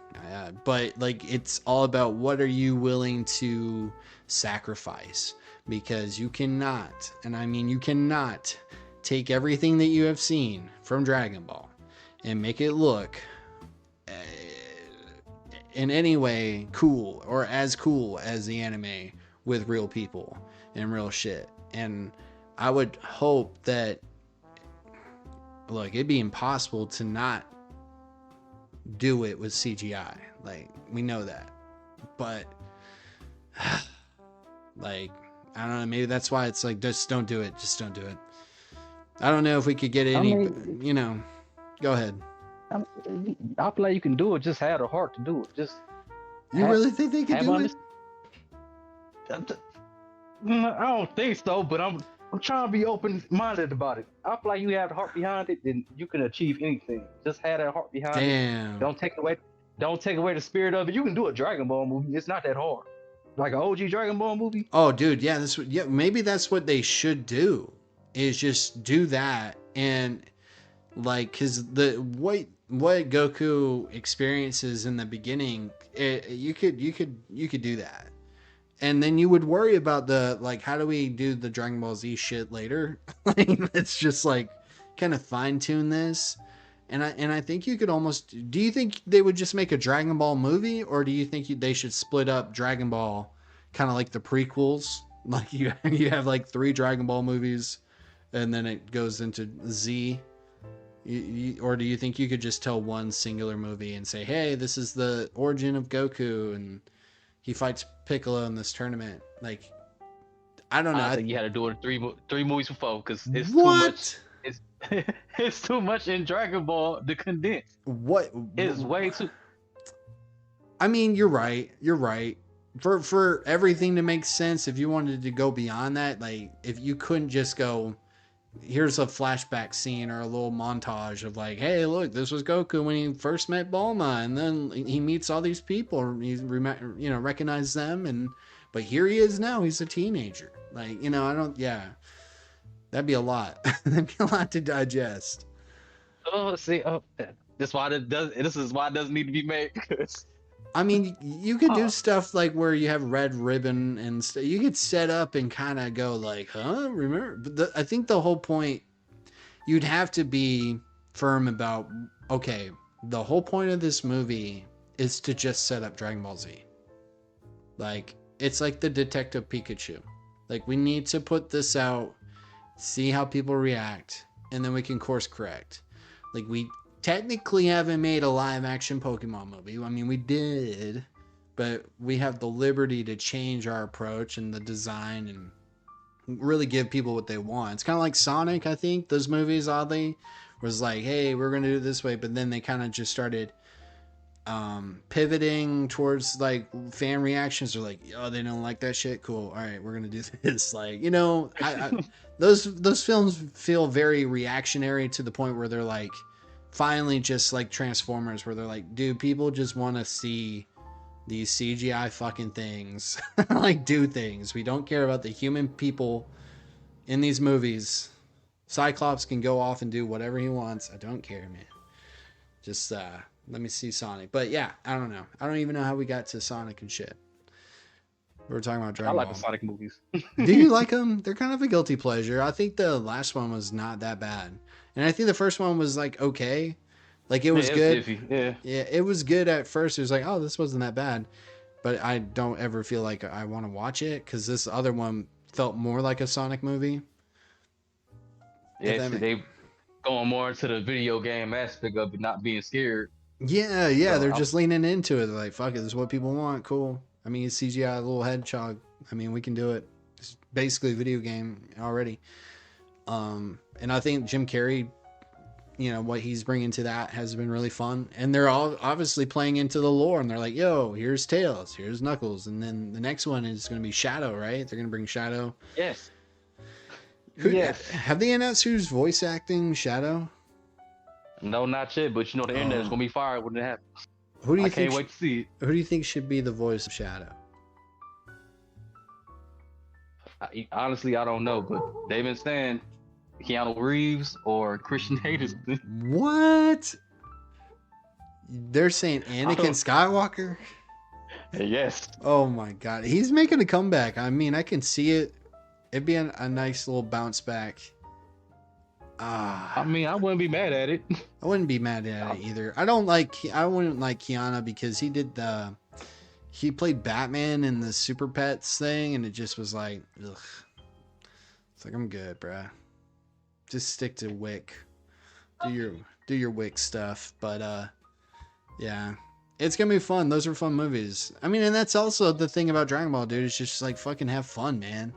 But like it's all about what are you willing to sacrifice, because you cannot, and I mean you cannot, take everything that you have seen from Dragon Ball and make it look in any way cool or as cool as the anime with real people and real shit. And I would hope that, look, it'd be impossible to not do it with CGI. Like, we know that. But, like, I don't know, maybe that's why it's like, just don't do it. Just don't do it. I don't know if we could get any, you know, go ahead. I feel like you can do it, just have the heart to do it. Just You really think they could do it? I don't think so, but I'm trying to be open-minded about it. I feel like you have the heart behind it, then you can achieve anything. Just have that heart behind it. Don't take away the spirit of it. You can do a Dragon Ball movie. It's not that hard. Like an OG Dragon Ball movie. Oh, dude, yeah, maybe that's what they should do. Is just do that, and like, because what Goku experiences in the beginning, you could do that. And then you would worry about the, like, how do we do the Dragon Ball Z shit later? Like, it's just like kind of fine tune this. And I think you could almost, do you think they would just make a Dragon Ball movie, or do you think they should split up Dragon Ball kind of like the prequels? Like you have like 3 Dragon Ball movies and then it goes into Z. Or do you think you could just tell one singular movie and say, hey, this is the origin of Goku and he fights Piccolo in this tournament? Like, I don't know. I think you had to do it in three movies before, because it's what? too much. It's too much in Dragon Ball to condense. What? It's way too. I mean, you're right. for everything to make sense, if you wanted to go beyond that, like if you couldn't just go, here's a flashback scene or a little montage of like, hey, look, this was Goku when he first met Bulma, and then he meets all these people, he recognizes them, and but here he is now, he's a teenager. Like, I don't, yeah, that'd be a lot. That'd be a lot to digest. Oh, see, this is why it doesn't need to be made. I mean, you could do stuff like where you have Red Ribbon and you could set up and kind of go like, huh? Remember? But I think the whole point, you'd have to be firm about, okay, the whole point of this movie is to just set up Dragon Ball Z. Like, it's like the Detective Pikachu. Like, we need to put this out, see how people react, and then we can course correct. Like, we technically haven't made a live action Pokemon movie. I mean, we did, but we have the liberty to change our approach and the design and really give people what they want. It's kind of like Sonic, I think. Those movies, oddly, was like, hey, we're going to do it this way. But then they kind of just started pivoting towards like fan reactions. They're like, oh, they don't like that shit. Cool. All right, we're going to do this. Like, those films feel very reactionary to the point where they're like, finally just like Transformers, where they're like, dude, people just want to see these CGI fucking things like do things. We don't care about the human people in these movies. Cyclops can go off and do whatever he wants. I don't care, man. Just let me see Sonic. But yeah, I don't know. I don't even know how we got to Sonic and shit. We were talking about Dragon Ball. I like the Sonic movies. Do you like them? They're kind of a guilty pleasure. I think the last one was not that bad. And I think the first one was like okay. Like it was good. Yeah, it was good at first. It was like, oh, this wasn't that bad. But I don't ever feel like I want to watch it because this other one felt more like a Sonic movie. Yeah, they going more into the video game aspect of it, not being scared. Yeah, they're just leaning into it. They're like, fuck it, this is what people want. Cool. I mean, it's CGI, a little hedgehog. I mean, we can do it. It's basically a video game already. And I think Jim Carrey, what he's bringing to that has been really fun. And they're all obviously playing into the lore. And they're like, yo, here's Tails, here's Knuckles. And then the next one is going to be Shadow, right? They're going to bring Shadow. Yes. Yes. Have they announced who's voice acting Shadow? No, not yet. But the internet is going to be fired when it happens. I can't wait to see it. Who do you think should be the voice of Shadow? Honestly, I don't know. But they've been saying Keanu Reeves or Christian Hayes. What? They're saying Anakin Skywalker? Yes. Oh my god. He's making a comeback. I mean, I can see it. It'd be a nice little bounce back. I mean, I wouldn't be mad at it. I wouldn't be mad at it either. I wouldn't like Keanu because he played Batman in the Super Pets thing, and it just was like, ugh. It's like, I'm good, bruh. Just stick to Wick. Do your Wick stuff. But yeah. It's gonna be fun. Those are fun movies. I mean, and that's also the thing about Dragon Ball, dude. It's just like fucking have fun, man.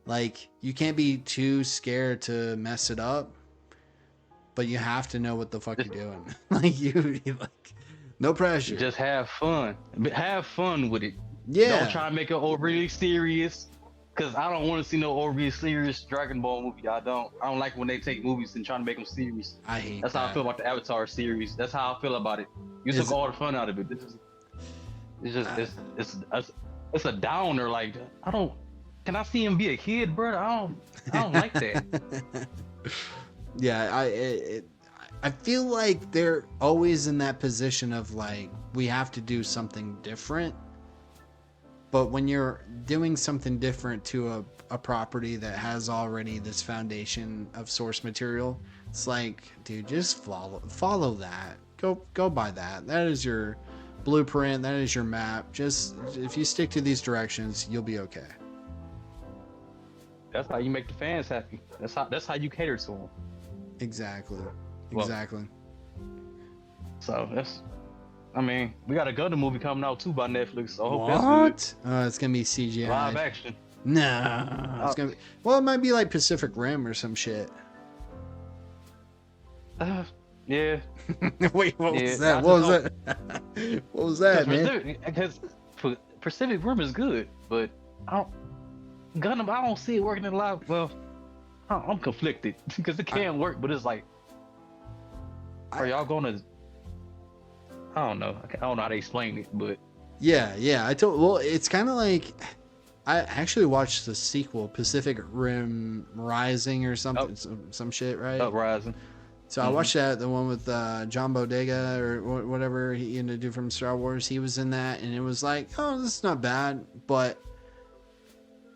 Like, you can't be too scared to mess it up, but you have to know what the fuck you're doing. Like, no pressure. Just have fun. Have fun with it. Yeah. Don't try to make it overly serious, because I don't want to see no overly serious Dragon Ball movie. I don't like when they take movies and try to make them serious. I hate That's how I feel about the Avatar series. That's how I feel about it. You took all the fun out of it. It's a downer. Like, can I see him be a kid, bro? I don't like that. Yeah, I feel like they're always in that position of like, we have to do something different. But when you're doing something different to a property that has already this foundation of source material, it's like, dude, just follow that. Go by that. That is your blueprint. That is your map. Just if you stick to these directions, you'll be okay. That's how you make the fans happy. That's how you cater to them. Exactly. So we got a Gundam movie coming out too by Netflix. So I hope what? That's good. It's gonna be CGI. Live action. No, it's gonna be. Well, it might be like Pacific Rim or some shit. Yeah. Wait, what was that? What was that? What was that, man? Because Pacific Rim is good, but I don't Gundam. I don't see it working in live. Well, I'm conflicted because it can work, but it's like, are y'all gonna? I don't know. I don't know how to explain it, but Yeah. Well, it's kind of like I actually watched the sequel, Pacific Rim Rising or something, some shit, right? Uprising. So I watched that, the one with John Bodega or whatever he ended to do from Star Wars. He was in that, and it was like, oh, this is not bad. But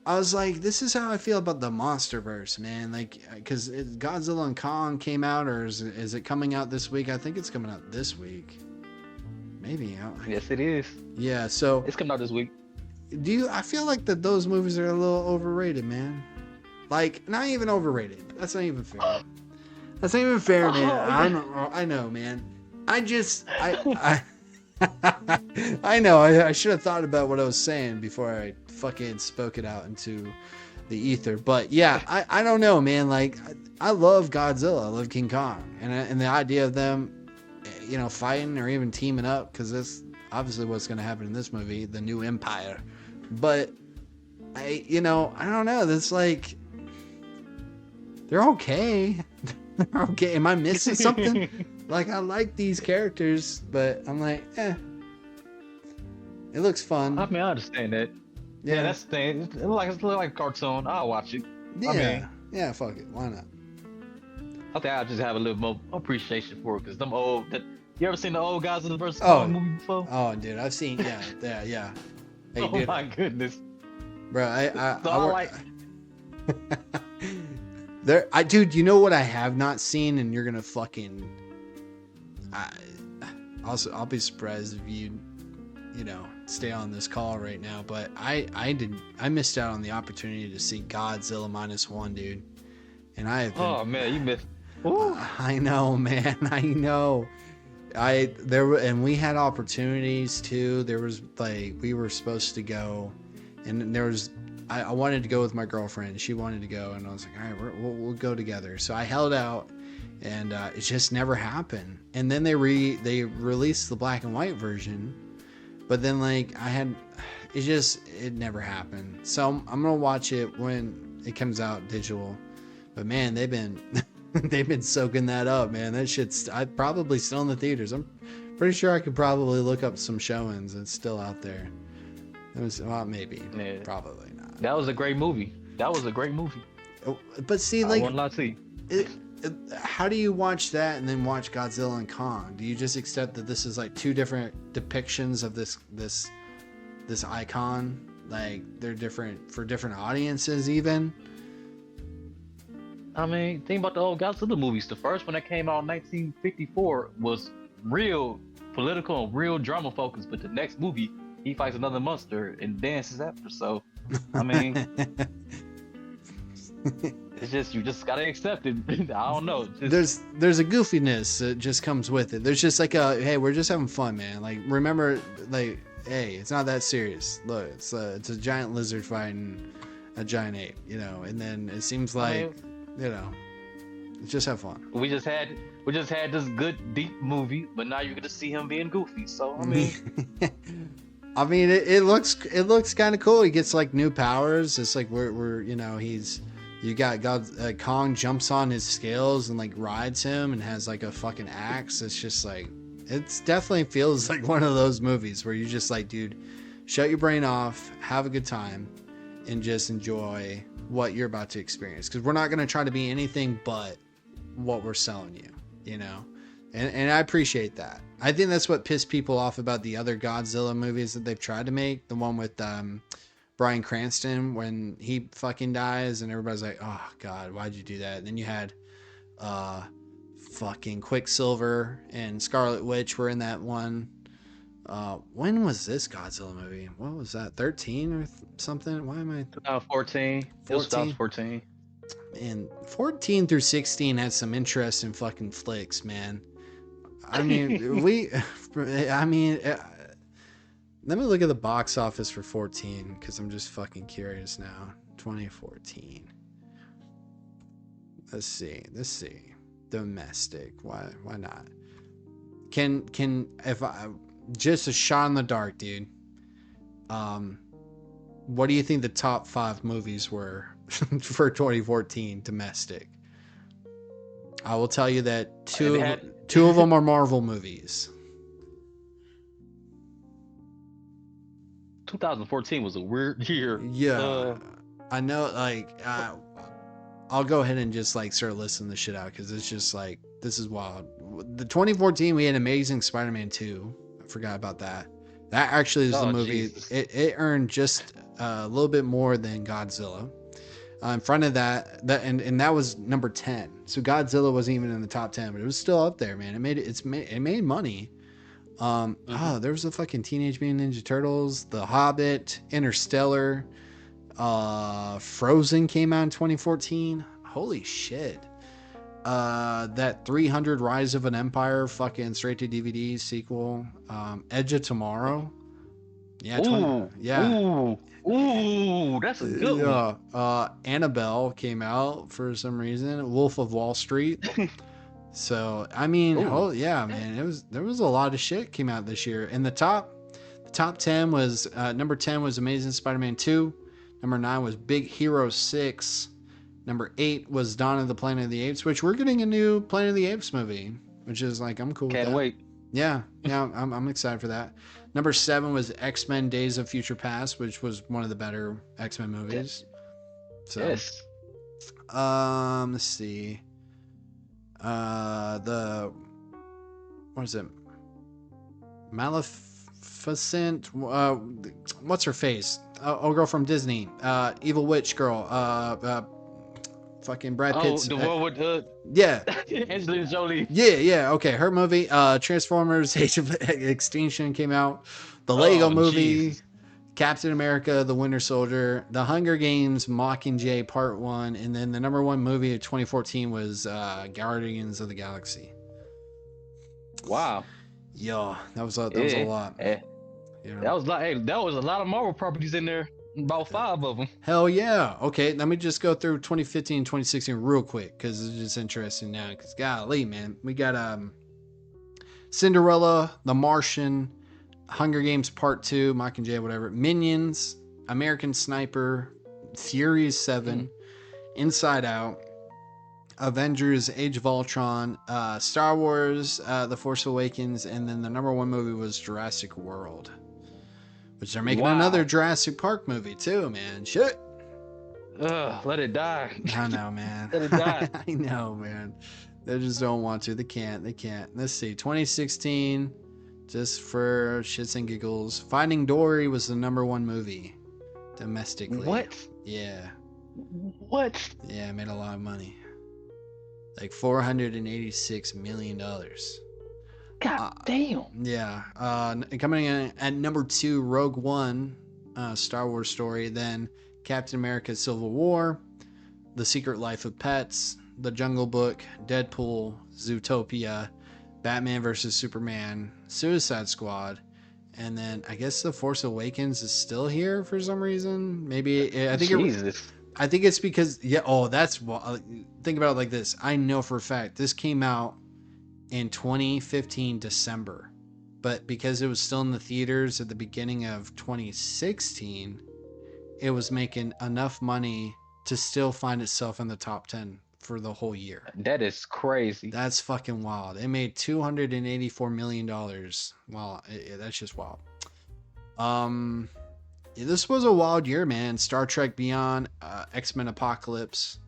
I was like, this is how I feel about the MonsterVerse, man. Like, because Godzilla and Kong came out, or is it coming out this week? I think it's coming out this week. Maybe. Yes, it is. Yeah, so it's coming out this week. I feel like that those movies are a little overrated, man. Like, not even overrated. That's not even fair. That's not even fair, man. I know, man. I know. I should have thought about what I was saying before I fucking spoke it out into the ether. But yeah, I don't know, man. Like, I love Godzilla. I love King Kong, and the idea of them, you know, fighting or even teaming up, because that's obviously what's going to happen in this movie, the new empire. But I don't know. That's like, they're okay. Okay, am I missing something? Like, I like these characters, but I'm like, it looks fun. I mean, I understand that. Yeah, that's the thing. It looks like a cartoon. I'll watch it. Yeah, yeah, fuck it. Why not? I think I'll just have a little more appreciation for it, because them old. You ever seen the old guys in the versus Kong movie before? Oh, dude, I've seen. Yeah. Hey, oh dude, my goodness, bro, I like. Dude, you know what I have not seen, and you're gonna fucking. I'll be surprised if you stay on this call right now. But I missed out on the opportunity to see Godzilla -1, dude, and I have. Oh man, you missed. I know, man. I know. And we had opportunities too. There was like, we were supposed to go, and there was. I wanted to go with my girlfriend. She wanted to go, and I was like, all right, we'll go together. So I held out, and it just never happened. And then they released the black and white version, but then like it never happened. So I'm gonna watch it when it comes out digital. But man, they've been soaking that up, man. That shit's probably still in the theaters. I'm pretty sure I could probably look up some showings. It's still out there. It was, well, maybe, probably not. That was a great movie. Oh, but see, like, I will not see. How do you watch that and then watch Godzilla and Kong? Do you just accept that this is like two different depictions of this icon? Like, they're different for different audiences, even? I mean, think about the old Godzilla movies. The first one that came out in 1954 was real political and real drama focused, but the next movie, he fights another monster and dances after. So, I mean, it's just, you just gotta accept it. I don't know. There's a goofiness that just comes with it. There's just like hey, we're just having fun, man. Like, remember, like, hey, it's not that serious. Look, it's a giant lizard fighting a giant ape, and then it seems like, just have fun. We just had this good deep movie, but now you're gonna see him being goofy. So I mean, it looks kind of cool. He gets like new powers. It's like you got Kong jumps on his scales and like rides him and has like a fucking axe. It's just like, it definitely feels like one of those movies where you're just like, dude, shut your brain off, have a good time, and just enjoy what you're about to experience, because we're not going to try to be anything but what we're selling you, and I appreciate that. I think that's what pissed people off about the other Godzilla movies that they've tried to make. The one with Bryan Cranston, when he fucking dies and everybody's like, oh god, why'd you do that? And then you had fucking Quicksilver and Scarlet Witch were in that one. When was this Godzilla movie? What was that? 13 or something? Why am I? 14. 14. 14. And 14 through 16 had some interesting fucking flicks, man. I mean, let me look at the box office for 14, because I'm just fucking curious now. 2014. Let's see. Domestic. Why not? Can if I just a shot in the dark, dude. What do you think the top 5 movies were for 2014 domestic? I will tell you that two of them are Marvel movies. 2014 was a weird year. Yeah, I know. Like, I'll go ahead and just like start listing this shit out because it's just like this is wild. The 2014 we had Amazing Spider-Man 2. I forgot about that. That actually is the movie. Jesus. It earned just a little bit more than Godzilla. In front of that and that was number 10. So Godzilla wasn't even in the top 10, but it was still up there, man. It made money. There was the fucking Teenage Mutant Ninja Turtles, The Hobbit, Interstellar, Frozen came out in 2014. Holy shit. That 300 Rise of an Empire fucking straight to DVD sequel. Edge of Tomorrow. Yeah, Ooh, that's a good one. Annabelle came out for some reason. Wolf of Wall Street. So I mean, man, there was a lot of shit came out this year. And the top 10 was number 10 was Amazing Spider-Man 2. Number 9 was Big Hero 6. Number 8 was Dawn of the Planet of the Apes, which we're getting a new Planet of the Apes movie, which is like I'm cool. Can't with that. wait. Yeah, I'm excited for that. Number 7 was X-Men: Days of Future Past, which was one of the better X-Men movies. So, yes. Let's see. What is it? Maleficent. What's her face? Old girl from Disney. Evil witch girl. Fucking Brad Pitt's. The one with yeah. Angelina Jolie. Yeah. Okay, her movie. Transformers: Age of Extinction came out. The Lego Movie. Geez. Captain America: The Winter Soldier. The Hunger Games: Mockingjay Part 1, and then the number 1 movie of 2014 was Guardians of the Galaxy. Wow. Yeah, that was a lot. Yeah. Yeah. That was a lot of Marvel properties in there. About 5 of them. Hell yeah. Okay, let me just go through 2015 and 2016 real quick because it's just interesting now. Because golly, man, we got Cinderella, The Martian, Hunger Games Part 2, Mockingjay, whatever, Minions, American Sniper, Furious 7, Inside Out, Avengers: Age of Ultron, Star Wars: The Force Awakens, and then the number 1 movie was Jurassic World. Which they're making another Jurassic Park movie too, man. Shit. Let it die. I know, man. Let it die. I know, man. They just don't want to. They can't. Let's see. 2016, just for shits and giggles. Finding Dory was the number 1 movie domestically. What? Yeah. What? Yeah, it made a lot of money. Like $486 million. God damn. Yeah. Coming in at number 2, Rogue One, Star Wars story. Then Captain America: Civil War, The Secret Life of Pets, The Jungle Book, Deadpool, Zootopia, Batman vs Superman, Suicide Squad, and then I guess The Force Awakens is still here for some reason. Maybe I think I think it's because that's think about it like this. I know for a fact this came out in 2015 December, but because it was still in the theaters at the beginning of 2016, it was making enough money to still find itself in the top 10 for the whole year. That is crazy. That's fucking wild. It made $284 million. Wow, that's just wild. This was a wild year, man. Star Trek Beyond, X-Men Apocalypse,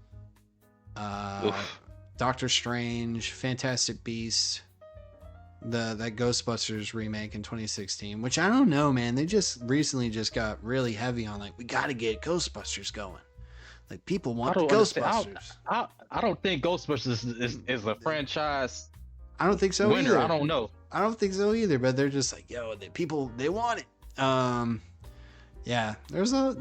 Doctor Strange, Fantastic Beasts, that Ghostbusters remake in 2016, which I don't know, man. They just recently got really heavy on like, we got to get Ghostbusters going. Like, people want the Ghostbusters. I don't think Ghostbusters is a franchise. I don't think so winner. either. I don't know. I don't think so either, but they're just like, yo, they want it. Yeah, there was a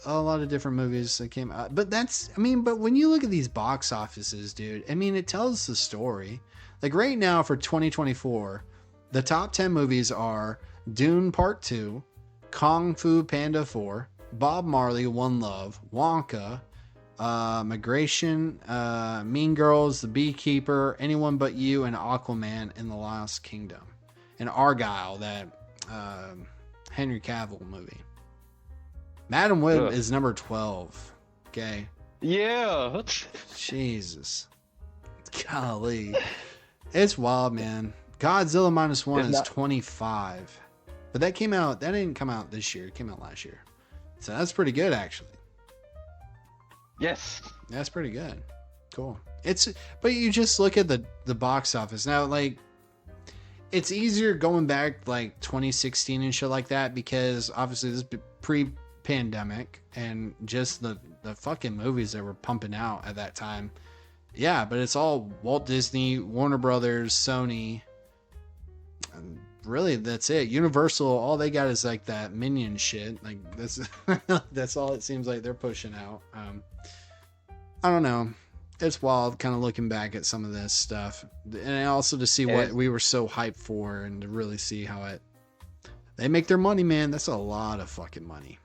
lot of different movies that came out, but but when you look at these box offices, dude, I mean, it tells the story. Like right now for 2024, the top 10 movies are Dune Part 2, Kung Fu Panda 4, Bob Marley, One Love, Wonka, Migration, Mean Girls, The Beekeeper, Anyone But You, and Aquaman and the Lost Kingdom, and Argyle, that Henry Cavill movie. Madam Web Ugh. is number 12. Okay. Yeah. Jesus. Golly. It's wild, man. Godzilla minus one It's is not- 25. But that didn't come out this year. It came out last year. So that's pretty good, actually. Yes. That's pretty good. Cool. But you just look at the box office. Now, like, it's easier going back like 2016 and shit like that because obviously this is pre-pandemic and just the fucking movies that were pumping out at that time. Yeah, but it's all Walt Disney, Warner Brothers, Sony. And really, that's it. Universal, all they got is like that Minion shit. Like that's all it seems like they're pushing out. I don't know. It's wild kind of looking back at some of this stuff. And also to see what we were so hyped for and to really see how they make their money, man. That's a lot of fucking money.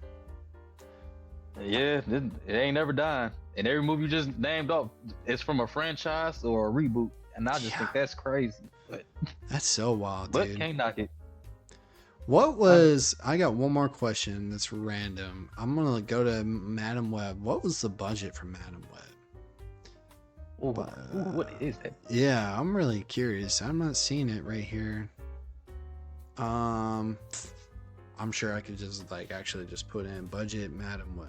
Yeah, it ain't never dying. And every movie you just named off is from a franchise or a reboot. And I just think that's crazy. But That's so wild, dude. can't knock it. I got one more question that's random. I'm going to go to Madam Web. What was the budget for Madam Web? Ooh, what is that? Yeah, I'm really curious. I'm not seeing it right here. I'm sure I could just like actually just put in budget Madam Web.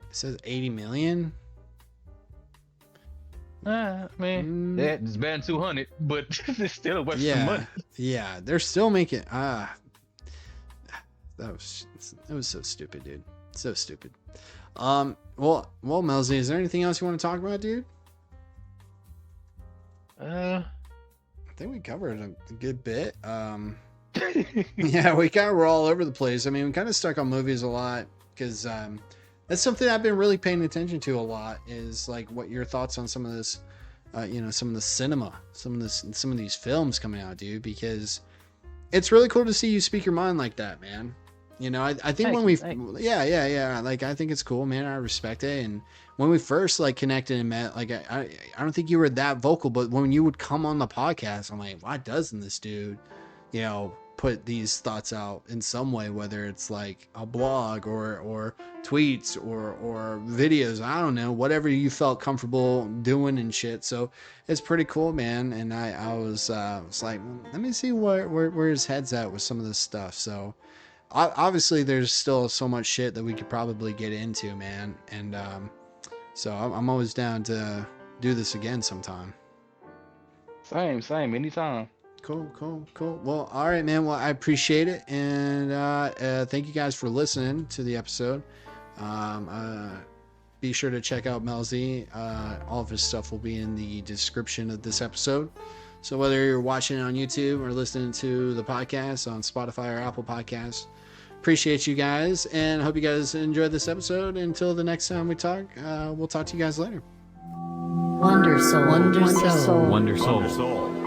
It says 80 million. I mean, it's better than 200, but it's still a waste of money. Yeah, they're still making that was so stupid, dude. So stupid. Well, Melzi, is there anything else you want to talk about, dude? I think we covered a good bit. Yeah, we kind of were all over the place. I mean, we kind of stuck on movies a lot because that's something I've been really paying attention to a lot. Is like what your thoughts on some of this, some of the cinema, some of these films coming out, dude. Because it's really cool to see you speak your mind like that, man. You know, I think yeah. Like, I think it's cool, man. I respect it. And when we first like connected and met, like, I don't think you were that vocal, but when you would come on the podcast, I'm like, why doesn't this dude, put these thoughts out in some way, whether it's like a blog or tweets or videos, I don't know, whatever you felt comfortable doing and shit. So it's pretty cool, man. And I was like, let me see where his head's at with some of this stuff. So obviously there's still so much shit that we could probably get into, man. And so I'm always down to do this again sometime. Same, anytime. Cool. Well, all right, man. Well, I appreciate it. And thank you guys for listening to the episode. Be sure to check out Melzi. All of his stuff will be in the description of this episode. So whether you're watching it on YouTube or listening to the podcast on Spotify or Apple Podcasts, appreciate you guys. And I hope you guys enjoyed this episode. Until the next time we talk, we'll talk to you guys later. Wonder Soul.